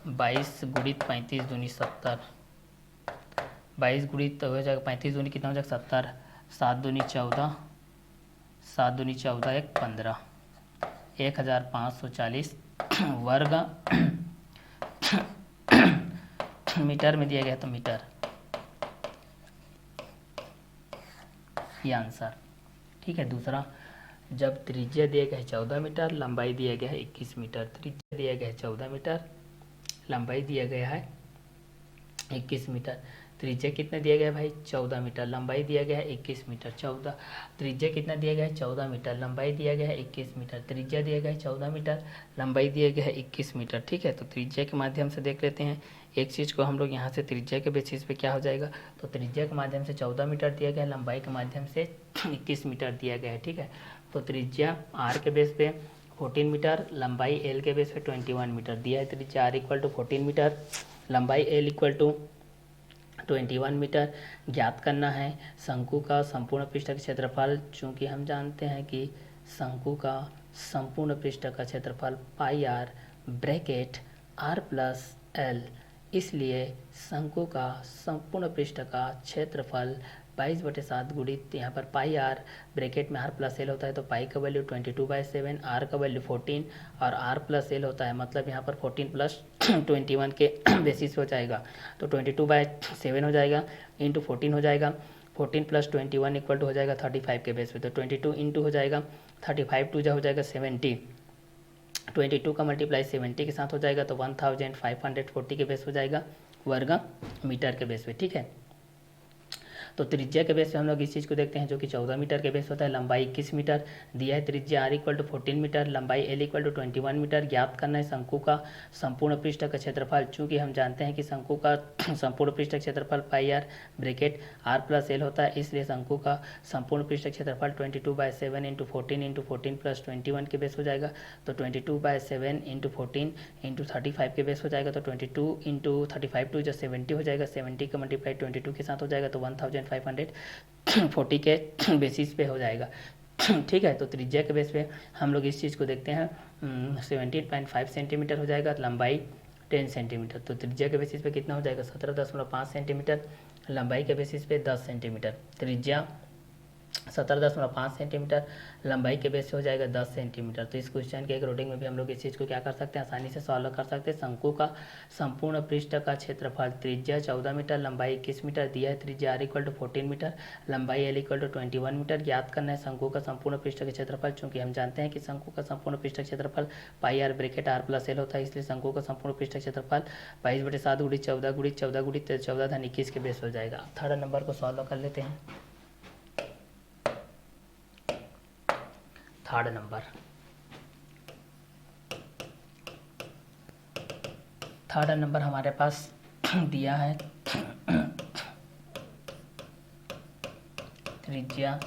22 गुणित 35 दूनी 70, 22 गुणित हो जाएगा 35 दूनी कितना हो जाएगा 70, 7 दूनी 14, 7 दूनी 14 एक 15, 1540 वर्ग मीटर में दिया गया तो मीटर, ये आंसर। ठीक है। दूसरा, जब त्रिज्या दिया गया है 14 मीटर, लंबाई दिया गया है 21 मीटर, त्रिज्या दिया गया है 14 मीटर, लंबाई दिया गया है 21 मीटर, त्रिज्या कितना दिया गया है भाई 14 मीटर, लंबाई दिया गया है 21 मीटर, 14 त्रिज्या कितना दिया गया है 14 मीटर, लंबाई दिया गया है 21 मीटर, त्रिज्या दिया गया है 14 मीटर, लंबाई दिया गया है 21 मीटर। ठीक है। तो त्रिज्या के माध्यम से देख लेते हैं एक चीज़ को हम लोग यहाँ से, त्रिज्या के बेसिस पे क्या हो जाएगा, तो त्रिज्या के माध्यम से 14 मीटर दिया गया है, लंबाई के माध्यम से 21 मीटर दिया गया है। ठीक है। तो त्रिज्या आर के बेस पे 14 मीटर, लंबाई एल के बेस पे 21 मीटर दिया है। त्रिज्या आर इक्वल टू 14 मीटर, लंबाई एल इक्वल टू 21 मीटर। ज्ञात करना है शंकु का संपूर्ण पृष्ठ का क्षेत्रफल। चूँकि हम जानते हैं कि शंकु का संपूर्ण पृष्ठ का क्षेत्रफल pi R bracket R plus L, इसलिए शंकु का संपूर्ण पृष्ठ का क्षेत्रफल 22/7 गुणित यहाँ पर पाई आर ब्रैकेट में आर प्लस एल होता है, तो पाई का वैल्यू 22/7, आर का वैल्यू 14 और आर प्लस एल होता है, मतलब यहाँ पर 14 प्लस 21 के बेसिस हो जाएगा, तो 22/7 हो जाएगा, इंटू 14 हो जाएगा, 14 प्लस 21 इक्वल टू हो जाएगा 35 के बेस पे, तो 22 इंटू हो जाएगा 35 टू हो जाएगा 70, 22 का मल्टीप्लाई 70 के साथ हो जाएगा, तो 1540 के बेस हो जाएगा वर्ग मीटर के बेस पे। ठीक है। तो त्रिज्या के बेस पे हम लोग इस चीज़ को देखते हैं जो कि 14 मीटर के बेस होता है, लंबाई 21 मीटर दिया है, त्रिज्या आर इक्वल टू 14 मीटर, लंबाई एल इक्वल टू 21 मीटर। ज्ञात करना है शंकु का संपूर्ण पृष्ठ का क्षेत्रफल। चूँकि हम जानते हैं कि शंकु का संपूर्ण पृष्ठ का क्षेत्रफल pi R bracket R plus L होता है, इसलिए शंकु का संपूर्ण पृष्ठ का क्षेत्रफल 22/7 इंटू 14 प्लस 21 के बेस हो जाएगा, तो 22/7 इंटू 14 इंटू 35 के बेस हो जाएगा, तो 22 इंटू 35 टू जो 70 हो जाएगा, 70 का मल्टीप्लाई 22 के साथ हो जाएगा, तो 1540 के बेसिस पे हो जाएगा। ठीक है। तो त्रिज्या के बेस पे हम लोग इस चीज़ को देखते हैं, 17.5 सेंटीमीटर हो जाएगा, लंबाई 10 सेंटीमीटर, तो त्रिज्या के बेसिस पे कितना हो जाएगा 17.5 सेंटीमीटर, लंबाई के बेसिस पे 10 सेंटीमीटर, त्रिज्या 17.5 सेंटीमीटर, लंबाई के बेस से हो जाएगा 10 सेंटीमीटर। तो इस क्वेश्चन के एक रूटिंग में भी हम लोग इस चीज़ को क्या कर सकते हैं, आसानी से सॉल्व कर सकते हैं। शंकु का संपूर्ण पृष्ठ का क्षेत्रफल, त्रिज्या 14 मीटर, लंबाई 21 मीटर दिया है, त्रिज्या आर इक्वल टू 14 मीटर, लंबाई एल इक्वल टू 21 मीटर। ज्ञात करना है शंकु का संपूर्ण पृष्ठ का क्षेत्रफल। चूँकि हम जानते हैं कि शंकु का संपूर्ण पृष्ठ का क्षेत्रफल pi R bracket R plus L होता है, इसलिए शंकु का संपूर्ण पृष्ठ का क्षेत्रफल 22/7 गुणित 14 गुणित 14 गुणित 14 धन 21 के बेस हो जाएगा। थर्ड नंबर को सॉल्व कर लेते हैं। थर्ड नंबर हमारे पास दिया है त्रिज्या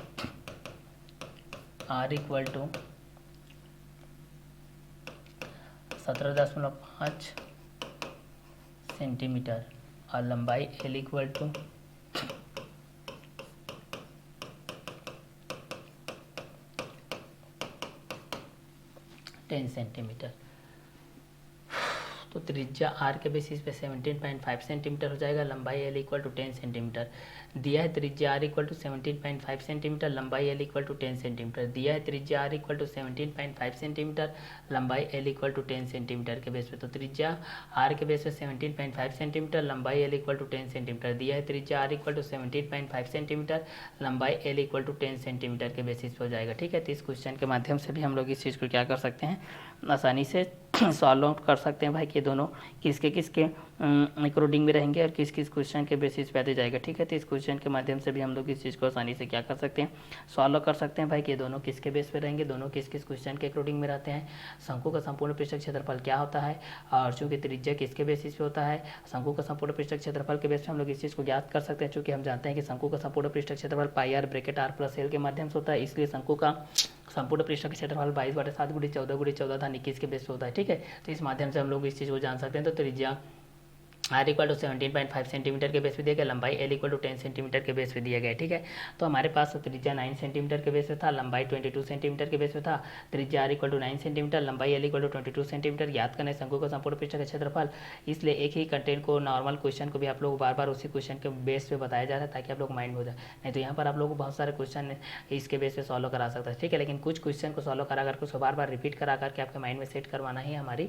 आर इक्वल टू 17.5 सेंटीमीटर और लंबाई एल इक्वल टू 10 सेंटीमीटर। तो त्रिज्या आर के बेसिस पे 17.5 सेंटीमीटर हो जाएगा, लंबाई एल इक्वल टू 10 सेंटीमीटर दिया है। त्रिज्या आर इक्वल टू 17.5 सेंटीमीटर, लंबाई एल इक्वल टू 10 सेंटीमीटर दिया है। त्रिज्या आर इक्वल टू 17.5 सेंटीमीटर, लंबाई एल इक्वल टू 10 सेंटीमीटर के बेस पे। तो त्रिज्या आर के बेस पे 17.5 सेंटीमीटर, लंबाई एल इक्वल टू 10 सेंटीमीटर दिया है। त्रिज्या आर इक्वल टू 17.5 सेंटीमीटर, लंबाई एल इक्वल टू 10 सेंटीमीटर के बेसिस पे हो जाएगा। ठीक है। तो इस क्वेश्चन के माध्यम से भी हम लोग इस चीज़ को क्या कर सकते हैं, आसानी से सॉल्व आउट कर सकते हैं भाई कि दोनों किसके अकॉर्डिंग में रहेंगे और किस किस क्वेश्चन के बेसिस पे आते जाएगा। ठीक है। तो इस क्वेश्चन के माध्यम से भी हम लोग इस चीज़ को आसानी से क्या कर सकते हैं, सॉल्व कर सकते हैं भाई कि दोनों किसके बेस पे रहेंगे, दोनों किस किस क्वेश्चन के अकॉर्डिंग में रहते हैं, शंकु का संपूर्ण पृष्ठ क्षेत्रफल क्या होता है और चूँकि त्रिज्या किसके बेसिस पे होता है, शंकु का संपूर्ण पृष्ठ क्षेत्रफल के बेस पे हम लोग इस चीज़ को ज्ञात कर सकते हैं। चूँकि हम जानते हैं कि शंकु का संपूर्ण पृष्ठ क्षेत्रफल pi R bracket R plus L के माध्यम से होता है, इसलिए शंकु का संपूर्ण पृष्ठ का क्षेत्रफल 22/7 गुणित 14 गुणित 14 धन 21 के बेस पे होता है। ठीक है। तो इस माध्यम से हम लोग इस चीज़ को जान सकते हैं। तो त्रिज्या आर इक्वल टू 17.5 सेंटीमीटर के बेस पे दिया गया, लंबाई एल इक्वल टू 10 सेंटीमीटर के बेस पे दिया गया। ठीक है, तो हमारे पास त्रिज्या 9 सेंटीमीटर के बेस पे था, लंबाई 22 सेंटीमीटर के बेस पे था, त्रिज्या आर इक्वल टू 9 सेंटीमीटर, लंबाई एल इक्वल टू 22 सेंटीमीटर। याद करना है शंकु का संपूर्ण पृष्ठ का क्षेत्रफल, इसलिए एक ही कंटेंट को, नॉर्मल क्वेश्चन को भी आप लोग बार बार उसी क्वेश्चन के बेस पे बताया जा रहा है ताकि आप लोग माइंड हो जाए। नहीं तो यहाँ पर आप लोग को बहुत सारे क्वेश्चन इसके बेस पे सॉल्व करा सकता है। ठीक है, लेकिन कुछ क्वेश्चन को सॉल्व करा करके उसको बार बार रिपीट करा करके आपके माइंड में सेट करवाना ही हमारी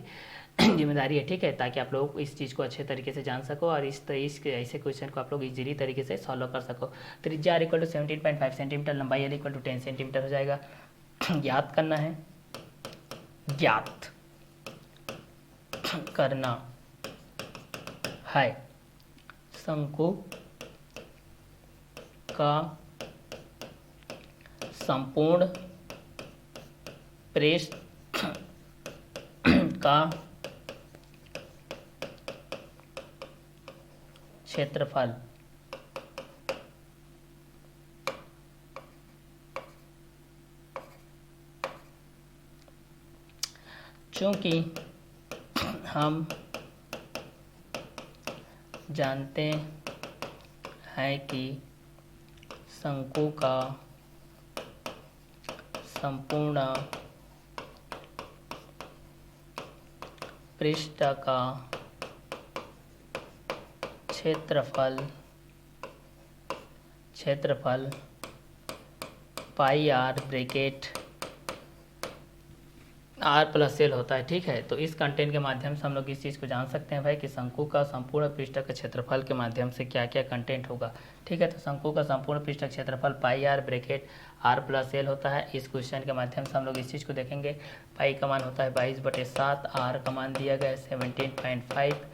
जिम्मेदारी है। ठीक है, ताकि आप लोग इस चीज़ को अच्छे तरीके से जान सको और इस ऐसे क्वेश्चन को आप लोग इजीली तरीके से सॉल्व कर सको। त्रिज्या आर इक्वल टू 17.5 सेंटीमीटर, लंबाई एल इक्वल टू 10 सेंटीमीटर हो जाएगा। याद करना है, ज्ञात करना है शंकु का संपूर्ण पृष्ठ का क्षेत्रफल। चूंकि हम जानते हैं कि शंकु का संपूर्ण पृष्ठ का क्षेत्रफल pi R bracket R plus L होता है। ठीक है, तो इस कंटेंट के माध्यम से हम लोग इस चीज़ को जान सकते हैं भाई कि शंकु का संपूर्ण पृष्ठ का क्षेत्रफल के माध्यम से क्या क्या कंटेंट होगा। ठीक है, तो शंकु का संपूर्ण पृष्ठ का क्षेत्रफल pi R bracket R plus L होता है। इस क्वेश्चन के माध्यम से हम लोग इस चीज़ को देखेंगे। पाई का मान होता है 22/7, आर का मान दिया गया है 17.5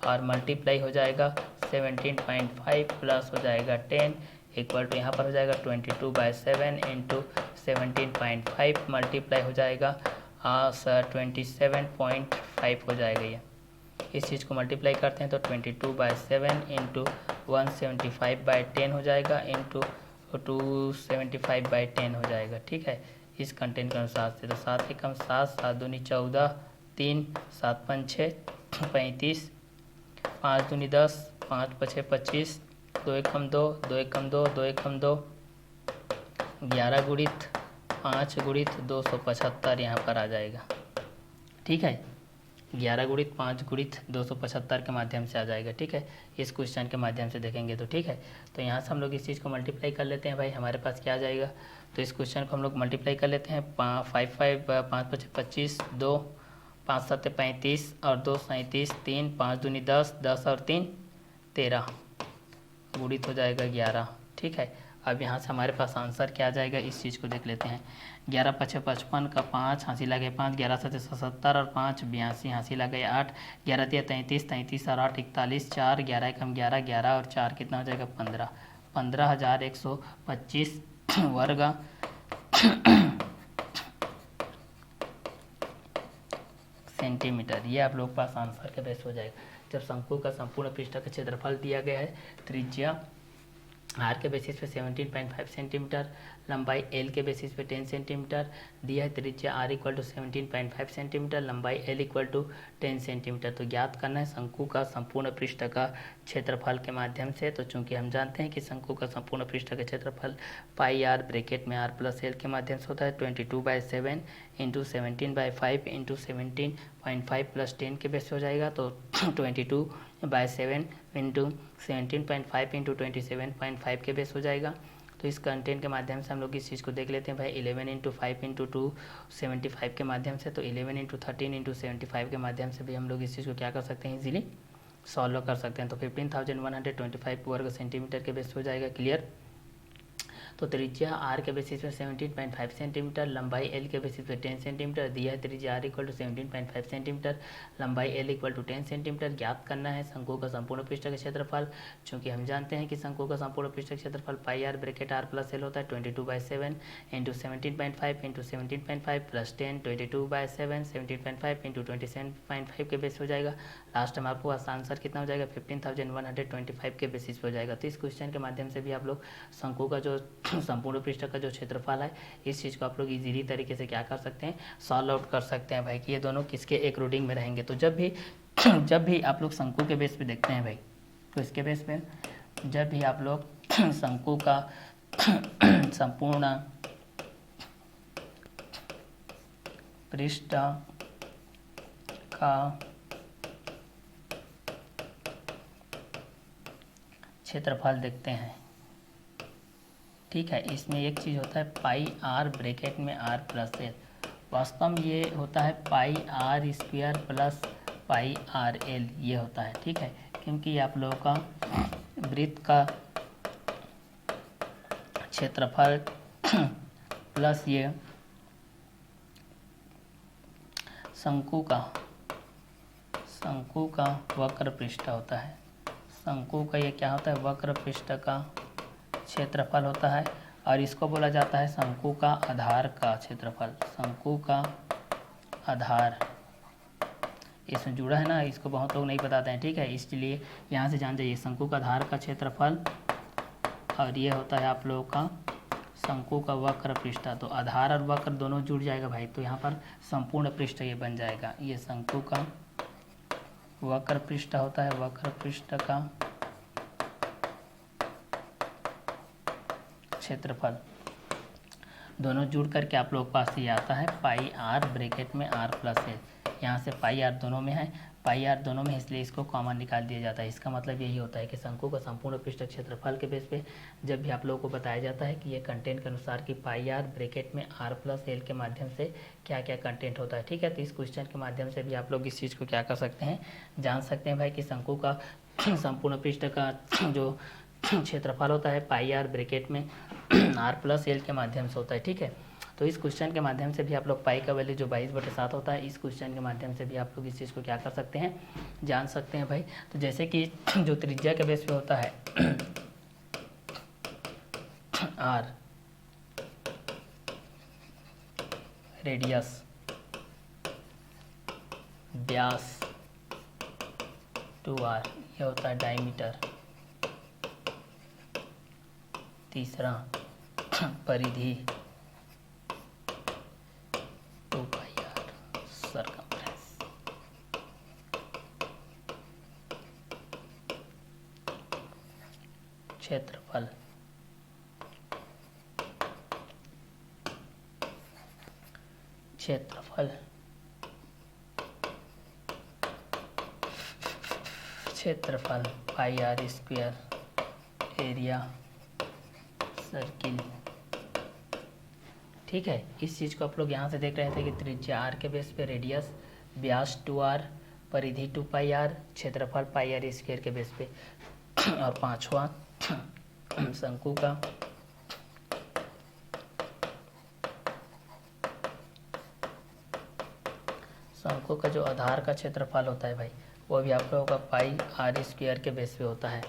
और मल्टीप्लाई हो जाएगा 17.5 प्लस हो जाएगा 10 इक्वल टू यहाँ पर हो जाएगा 22/7 इंटू 17.5 मल्टीप्लाई हो जाएगा 27.5 हो जाएगा। ये इस चीज़ को मल्टीप्लाई करते हैं तो 22/7 इंटू 175/10 हो जाएगा इंटू 275/10 हो जाएगा। ठीक है, इस कंटेंट के अनुसार से तो 7 एकम 7, 7 दूनी 14, 3 7 5 6 35, 5 दूनी 10, 5 5 25, 2 एकम 2, 2 एकम 2, 2 एकम 2, 11 गुणित 5 गुणित 275 यहाँ पर आ जाएगा। ठीक है, 11 गुणित 5 गुणित 275 के माध्यम से आ जाएगा। ठीक है, इस क्वेश्चन के माध्यम से देखेंगे तो ठीक है, तो यहाँ से हम लोग इस चीज़ को मल्टीप्लाई कर लेते हैं भाई, हमारे पास क्या आ जाएगा। तो इस क्वेश्चन को हम लोग मल्टीप्लाई कर लेते हैं 5 5 5 5 25, 2 5 7 35 और 2 37, 3 5 दूनी 10, 10 और 3 13 गुणित हो जाएगा 11। ठीक है, अब यहाँ से हमारे पास आंसर क्या आ जाएगा इस चीज़ को देख लेते हैं। 11 5 55 का 5 हाँसी लगे 5, 11 7 77 और 5 82 हाँसी लगे 8, 11 3 33, 33 और 8 41, 4 11 एकम 11, 11 और 4 कितना हो जाएगा 15, 15,125 वर्ग सेंटीमीटर। ये आप लोग पास आंसर के बेस हो जाएगा। जब शंकु का संपूर्ण पृष्ठ का क्षेत्रफल दिया गया है, त्रिज्या आर के बेसिस पे 17.5 सेंटीमीटर, लंबाई एल के बेसिस पे 10 सेंटीमीटर दिया है, त्रिज्या आर इक्वल टू 17.5 सेंटीमीटर, लंबाई एल इक्वल टू 10 सेंटीमीटर। तो ज्ञात करना है शंकु का संपूर्ण पृष्ठ का क्षेत्रफल के माध्यम से। तो चूंकि हम जानते हैं कि शंकु का संपूर्ण पृष्ठ का क्षेत्रफल पाई आर ब्रैकेट में आर प्लस एल के माध्यम से होता है 22/7 इंटू 17/5 इंटू 17.5 प्लस 10 के बेस हो जाएगा, तो 22/7 इंटू 17.5 इंटू 27.5 के बेस हो जाएगा। तो इस कंटेंट के माध्यम से हम लोग इस चीज़ को देख लेते हैं भाई 11 इंटू 5 इंटू 275 के माध्यम से, तो 11 इंटू 13 इंटू 75 के माध्यम से भी हम लोग इस चीज़ को क्या कर सकते हैं, इजीली सॉल्व कर सकते हैं। तो 15,125 वर्ग सेंटीमीटर के बेस हो जाएगा। क्लियर। तो त्रिज्या आर के बेसिस पे 17.5 सेंटीमीटर, लंबाई एल के बेसिस पे 10 सेंटीमीटर दिया है। त्रिज्या आर इक्वल टू 17.5 सेंटीमीटर, लंबाई एल इक्वल टू 10 सेंटीमीटर। ज्ञात करना है शंकु का संपूर्ण पृष्ठ का क्षेत्रफल। चूंकि हम जानते हैं कि शंकु का संपूर्ण पृष्ठ का क्षेत्रफल pi R bracket R plus L होता है 22/7 इंटू 17.5 इंटू 17.5 प्लस 10, 22/7 17.5 इंटू 27.5 के बेस हो जाएगा। लास्ट में आपको आंसर कितना हो जाएगा 15,125 के बेसिस पे हो जाएगा। तो इस क्वेश्चन के माध्यम से भी आप लोग शंकु का जो संपूर्ण पृष्ठ का जो क्षेत्रफल है, इस चीज़ को आप लोग इजीली तरीके से क्या कर सकते हैं, सॉल्व आउट कर सकते हैं भाई कि ये दोनों किसके एक रूटिंग में रहेंगे। तो जब भी जब भी आप लोग शंकु के बेस पे देखते हैं भाई, तो इसके बेस पे जब भी आप लोग शंकु का संपूर्ण पृष्ठ का क्षेत्रफल देखते हैं, ठीक है, इसमें एक चीज़ होता है पाई आर ब्रैकेट में आर प्लस एल। वास्तव में ये होता है pi R square plus pi R L, ये होता है, ठीक है, क्योंकि आप लोगों का वृत्त का क्षेत्रफल प्लस ये शंकु का वक्र पृष्ठ होता है। शंकु का ये क्या होता है, वक्र पृष्ठ का क्षेत्रफल होता है, और इसको बोला जाता है शंकु का आधार का क्षेत्रफल। शंकु का आधार इसमें जुड़ा है ना, इसको बहुत लोग नहीं बताते हैं, ठीक है, इसलिए यहाँ से जान जाइए शंकु का आधार का क्षेत्रफल, और ये होता है आप लोगों का शंकु का वक्र पृष्ठ। तो आधार और वक्र दोनों जुड़ जाएगा भाई, तो यहाँ पर संपूर्ण पृष्ठ ये बन जाएगा। ये शंकु का वक्र पृष्ठ होता है, वक्र पृष्ठ का क्षेत्रफल दोनों जुड़ करके आप लोगों के पास ये आता है पाई आर ब्रैकेट में आर प्लस एल। यहाँ से पाई आर दोनों में है, पाई आर दोनों में, इसलिए इसको कॉमन निकाल दिया जाता है। इसका मतलब यही होता है कि शंकु का संपूर्ण पृष्ठ क्षेत्रफल के बेस पे जब भी आप लोगों को बताया जाता है कि ये कंटेंट के अनुसार कि पाई आर ब्रैकेट में आर प्लस एल के माध्यम से क्या क्या कंटेंट होता है, ठीक है, तो इस क्वेश्चन के माध्यम से भी आप लोग इस चीज़ को क्या कर सकते हैं, जान सकते हैं भाई कि शंकु का संपूर्ण पृष्ठ का जो क्षेत्रफल होता है पाई आर ब्रैकेट में आर प्लस एल के माध्यम से होता है, ठीक है। तो इस क्वेश्चन के माध्यम से भी आप लोग पाई का वैल्यू जो 22/7 होता है, इस क्वेश्चन के माध्यम से भी आप लोग इस चीज़ को क्या कर सकते हैं, जान सकते हैं भाई। तो जैसे कि जो त्रिज्या के बेस पे होता है आर, रेडियस, व्यास 2r, ये होता है डायमीटर, तीसरा परिधि 2πr, सरकमफ्रेंस, क्षेत्रफल, क्षेत्रफल pi R square, area circle, ठीक है। इस चीज़ को आप लोग यहाँ से देख रहे थे कि त्रिज्या आर के बेस पे, रेडियस, व्यास 2r, परिधि 2πr, क्षेत्रफल पाई आर स्क्वायर के बेस पे, और पांचवा शंकु का जो आधार का क्षेत्रफल होता है भाई, वो भी आप लोगों का पाई आर स्क्वायर के बेस पे होता है,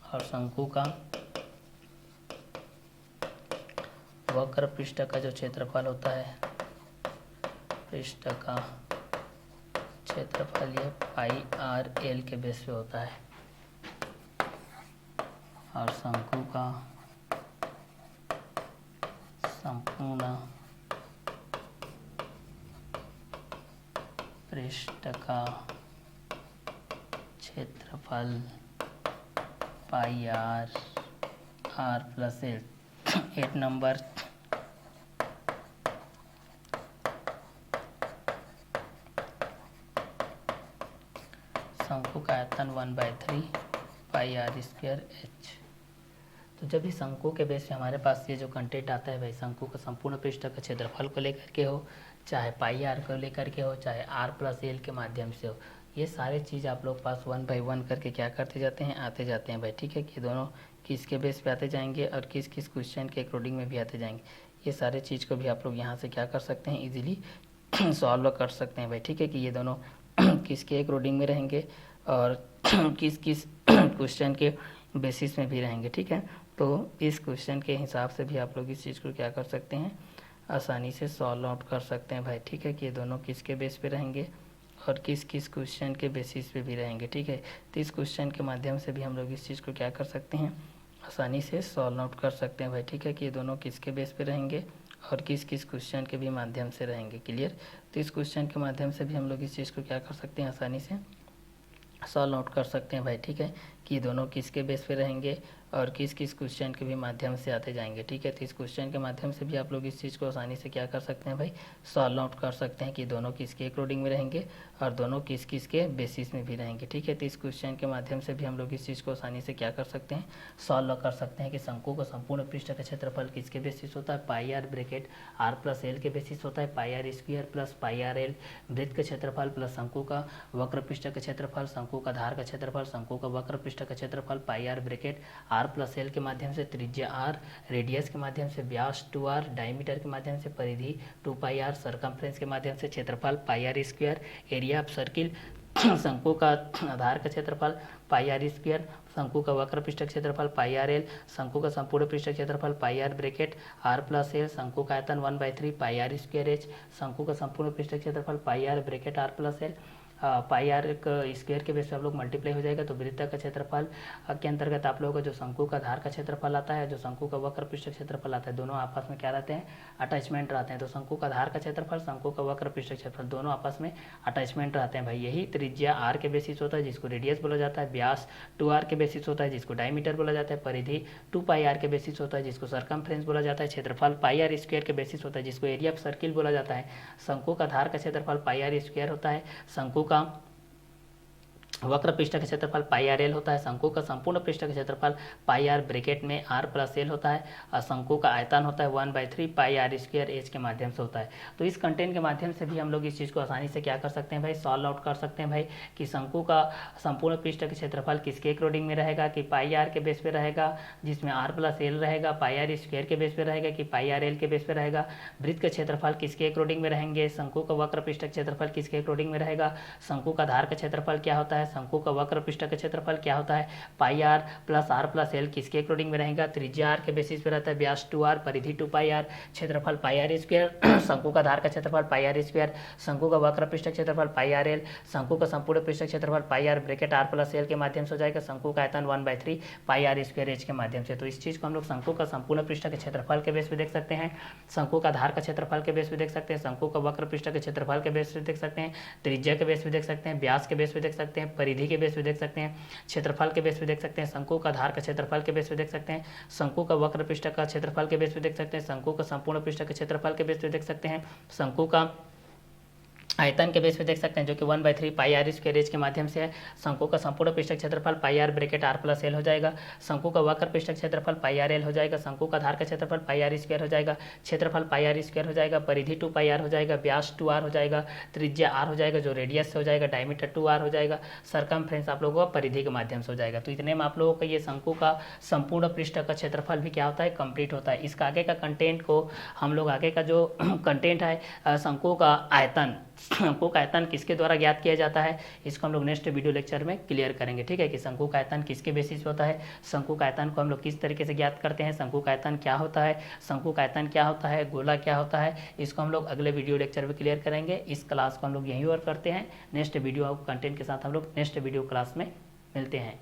और शंकु का वक्र पृष्ठ का जो क्षेत्रफल होता है, पृष्ठ का क्षेत्रफल ये पाई आर एल के बेस पे होता है, और शंकु का संपूर्ण पृष्ठ का क्षेत्रफल pi are plus L. 8 number शंकु का आयतन 1/3 पाई आर स्क्वायर एच। तो जब भी शंकु के बेस पे हमारे पास ये जो कंटेंट आता है भाई, शंकु का संपूर्ण पृष्ठ का क्षेत्रफल को लेकर के हो, चाहे पाई आर को लेकर के हो, चाहे आर प्लस एल के माध्यम से हो, ये सारे चीज़ आप लोग पास 1 बाई 1 करके क्या करते जाते हैं, आते जाते हैं भाई, ठीक है, कि दोनों किसके बेस पे आते जाएंगे और किस किस क्वेश्चन के अकॉर्डिंग में भी आते जाएंगे। ये सारे चीज़ को भी आप लोग यहाँ से क्या कर सकते हैं, इजीली सॉल्व कर सकते हैं भाई, ठीक है, कि ये दोनों किसके अकॉर्डिंग में रहेंगे और किस किस क्वेश्चन के बेसिस में भी रहेंगे, ठीक है। तो इस क्वेश्चन के हिसाब से भी आप लोग इस चीज़ को क्या कर सकते हैं, आसानी से सॉल्व आउट कर सकते हैं भाई, ठीक है, कि ये दोनों किसके बेस पे रहेंगे और किस किस क्वेश्चन के बेसिस पे भी रहेंगे, ठीक है। तो इस क्वेश्चन के माध्यम से भी हम लोग इस चीज़ को क्या कर सकते हैं, आसानी से सॉल्व आउट कर सकते हैं भाई, ठीक है, कि ये दोनों किसके बेस पे रहेंगे और किस किस क्वेश्चन के भी माध्यम से रहेंगे। क्लियर। तो इस क्वेश्चन के माध्यम से भी हम लोग इस चीज़ को क्या कर सकते हैं, आसानी से सॉल्व आउट कर सकते हैं भाई, ठीक है, कि दोनों किसके बेस पे रहेंगे और किस किस क्वेश्चन के भी माध्यम से आते जाएंगे, ठीक है। तो इस क्वेश्चन के माध्यम से भी आप लोग इस चीज़ को आसानी से क्या कर सकते हैं भाई, सॉल्व आउट कर सकते हैं कि दोनों किसके अकॉर्डिंग में रहेंगे और दोनों किस किस के बेसिस में भी रहेंगे, ठीक है। तो इस क्वेश्चन के माध्यम से भी हम लोग इस चीज़ को आसानी से क्या कर सकते हैं, सॉल्व कर सकते हैं कि शंकु का संपूर्ण पृष्ठ का क्षेत्रफल किसके बेसिस होता है, pi R bracket R plus L के बेसिस होता है, pi R square plus pi R L वृत्त का क्षेत्रफल प्लस शंकु का वक्र पृष्ठ का क्षेत्रफल, शंकु का धार का क्षेत्रफल, शंकु का वक्र पृष्ठ का क्षेत्रफल, pi R bracket R plus L के माध्यम से त्रिज्या आर, रेडियस के माध्यम से व्यास 2r, डायमीटर के माध्यम से परिधि 2 पाई आर, सर्कमफ्रेंस के माध्यम से क्षेत्रफल pi R square, area of circle, शंकु का आधार का क्षेत्रफल पाई आर स्क्वायर, शंकु का वक्र पृष्ठ क्षेत्रफल पाई आर एल, शंकु का संपूर्ण पृष्ठ क्षेत्रफल pi R bracket R plus L, शंकु का आयतन 1/3 पाई आर स्क्वायर एच, शंकु का संपूर्ण पृष्ठ क्षेत्रफल pi R bracket R plus L, pi R square के बेस पे आप लोग मल्टीप्लाई हो जाएगा। तो वृत्त का क्षेत्रफल के अंतर्गत आप लोगों का जो शंकु का धार का क्षेत्रफल आता है, जो शंकु का वक्र पृष्ठ क्षेत्रफल आता है, दोनों आपस में क्या रहते हैं, अटैचमेंट रहते हैं। तो शंकु का धार का क्षेत्रफल, शंकु का वक्र पृष्ठ क्षेत्रफल दोनों आपस में अटैचमेंट रहते हैं भाई। यही त्रिज्या आर के बेसिस होता है जिसको रेडियस बोला जाता है, व्यास 2r के बेसिस होता है जिसको डायमीटर बोला जाता है, परिधि 2 पाई आर के बेसिस होता है जिसको सर्कमफ्रेंस बोला जाता है, क्षेत्रफल पाई आर स्क्वायर के बेसिस होता है जिसको एरिया ऑफ सर्किल बोला जाता है, शंकु का धार का क्षेत्रफल पाई आर स्क्वायर होता है, शंकु का वक्र पृष्ठ का क्षेत्रफल पाई आर एल होता है, शंकु का संपूर्ण पृष्ठ का क्षेत्रफल पाई आर ब्रैकेट में आर प्लस एल होता है और शंकु का आयतन होता है 1/3 पाई आर स्क्वायर एच के माध्यम से होता है। तो इस कंटेंट के माध्यम से भी हम लोग इस चीज़ को आसानी से क्या कर सकते हैं भाई, सॉल्व आउट कर सकते हैं भाई कि शंकु का संपूर्ण पृष्ठ का क्षेत्रफल किसके अकॉर्डिंग में रहेगा, कि पाई आर के बेस पे रहेगा जिसमें आर प्लस एल रहेगा, पाई आर स्क्वायर के बेस पे रहेगा कि पाई आर एल के बेस पे रहेगा, वृत्त का क्षेत्रफल किसके अकॉर्डिंग में रहेंगे, शंकु का वक्र पृष्ठ का क्षेत्रफल किसके अकॉर्डिंग में रहेगा, शंकु का धार का क्षेत्रफल क्या होता है, शंकु का वक्र पृष्ठ का क्षेत्रफल क्या होता है, पाई आर प्लस एल किसके अकॉर्डिंग में रहेगा, त्रिज्या आर के बेसिस पे रहता है, व्यास 2r, परिधि 2 पाई आर, क्षेत्रफल पाई आर स्क्वायर, शंकु का धार का क्षेत्रफल पाई आर स्क्वायर, शंकु का वक्र पृष्ठ क्षेत्रफल पाई आर एल, शंकु का संपूर्ण पृष्ठ क्षेत्रफल pi R bracket R plus L के माध्यम से हो जाएगा, शंकु का आयतन 1/3 पाई आर स्क्वायर एच के माध्यम से। तो इस चीज को हम लोग शंकु का संपूर्ण पृष्ठ के क्षेत्रफल के बेस पे देख सकते हैं, शंकु का धार का क्षेत्रफल के बेस पे देख सकते हैं, शंकु का वक्र पृष्ठ के क्षेत्रफल के बेस पे देख सकते हैं, त्रिज्या के बेस पे देख सकते हैं, व्यास के बेस पे देख सकते हैं, परिधि के बेस पे देख सकते हैं, क्षेत्रफल के बेस पे देख सकते हैं, शंकु का धार का क्षेत्रफल के बेस पे देख सकते हैं, शंकु का वक्र पृष्ठ का क्षेत्रफल के बेस पे देख सकते हैं, शंकु का संपूर्ण पृष्ठ के क्षेत्रफल के बेस पे देख सकते हैं, शंकु का आयतन के बेस पे देख सकते हैं जो कि 1/3 पाई आर स्क्वायर एच के माध्यम से है, शंकु का संपूर्ण पृष्ठ क्षेत्रफल pi R bracket R plus L हो जाएगा, शंकु का वक्र पृष्ठ क्षेत्रफल पाई आर एल हो जाएगा, शंकु का धार का क्षेत्रफल पाई आर स्क्वायर हो जाएगा, क्षेत्रफल पाई आर स्क्वायर हो जाएगा, परिधि 2 पाई आर हो जाएगा, व्यास 2r हो जाएगा, त्रिज्या r हो जाएगा जो रेडियस से हो जाएगा, डायमीटर 2r हो जाएगा, सर्कमफ्रेंस आप लोगों का परिधि के माध्यम से हो जाएगा। तो इतने में आप लोगों का ये शंकु का संपूर्ण पृष्ठ का क्षेत्रफल भी क्या होता है, कंप्लीट होता है। इसका आगे का कंटेंट को हम लोग आगे का जो कंटेंट है शंकु का आयतन, शंकु का आयतन किसके द्वारा ज्ञात किया जाता है, इसको हम लोग नेक्स्ट वीडियो लेक्चर में क्लियर करेंगे, ठीक है, कि शंकु का आयतन किसके बेसिस पे होता है, शंकु का आयतन को हम लोग किस तरीके से ज्ञात करते हैं, शंकु का आयतन क्या होता है, शंकु का आयतन क्या होता है, गोला क्या होता है, इसको हम लोग अगले वीडियो लेक्चर में क्लियर करेंगे। इस क्लास को हम लोग यहीं और करते हैं, नेक्स्ट वीडियो कंटेंट के साथ हम लोग नेक्स्ट वीडियो क्लास में मिलते हैं।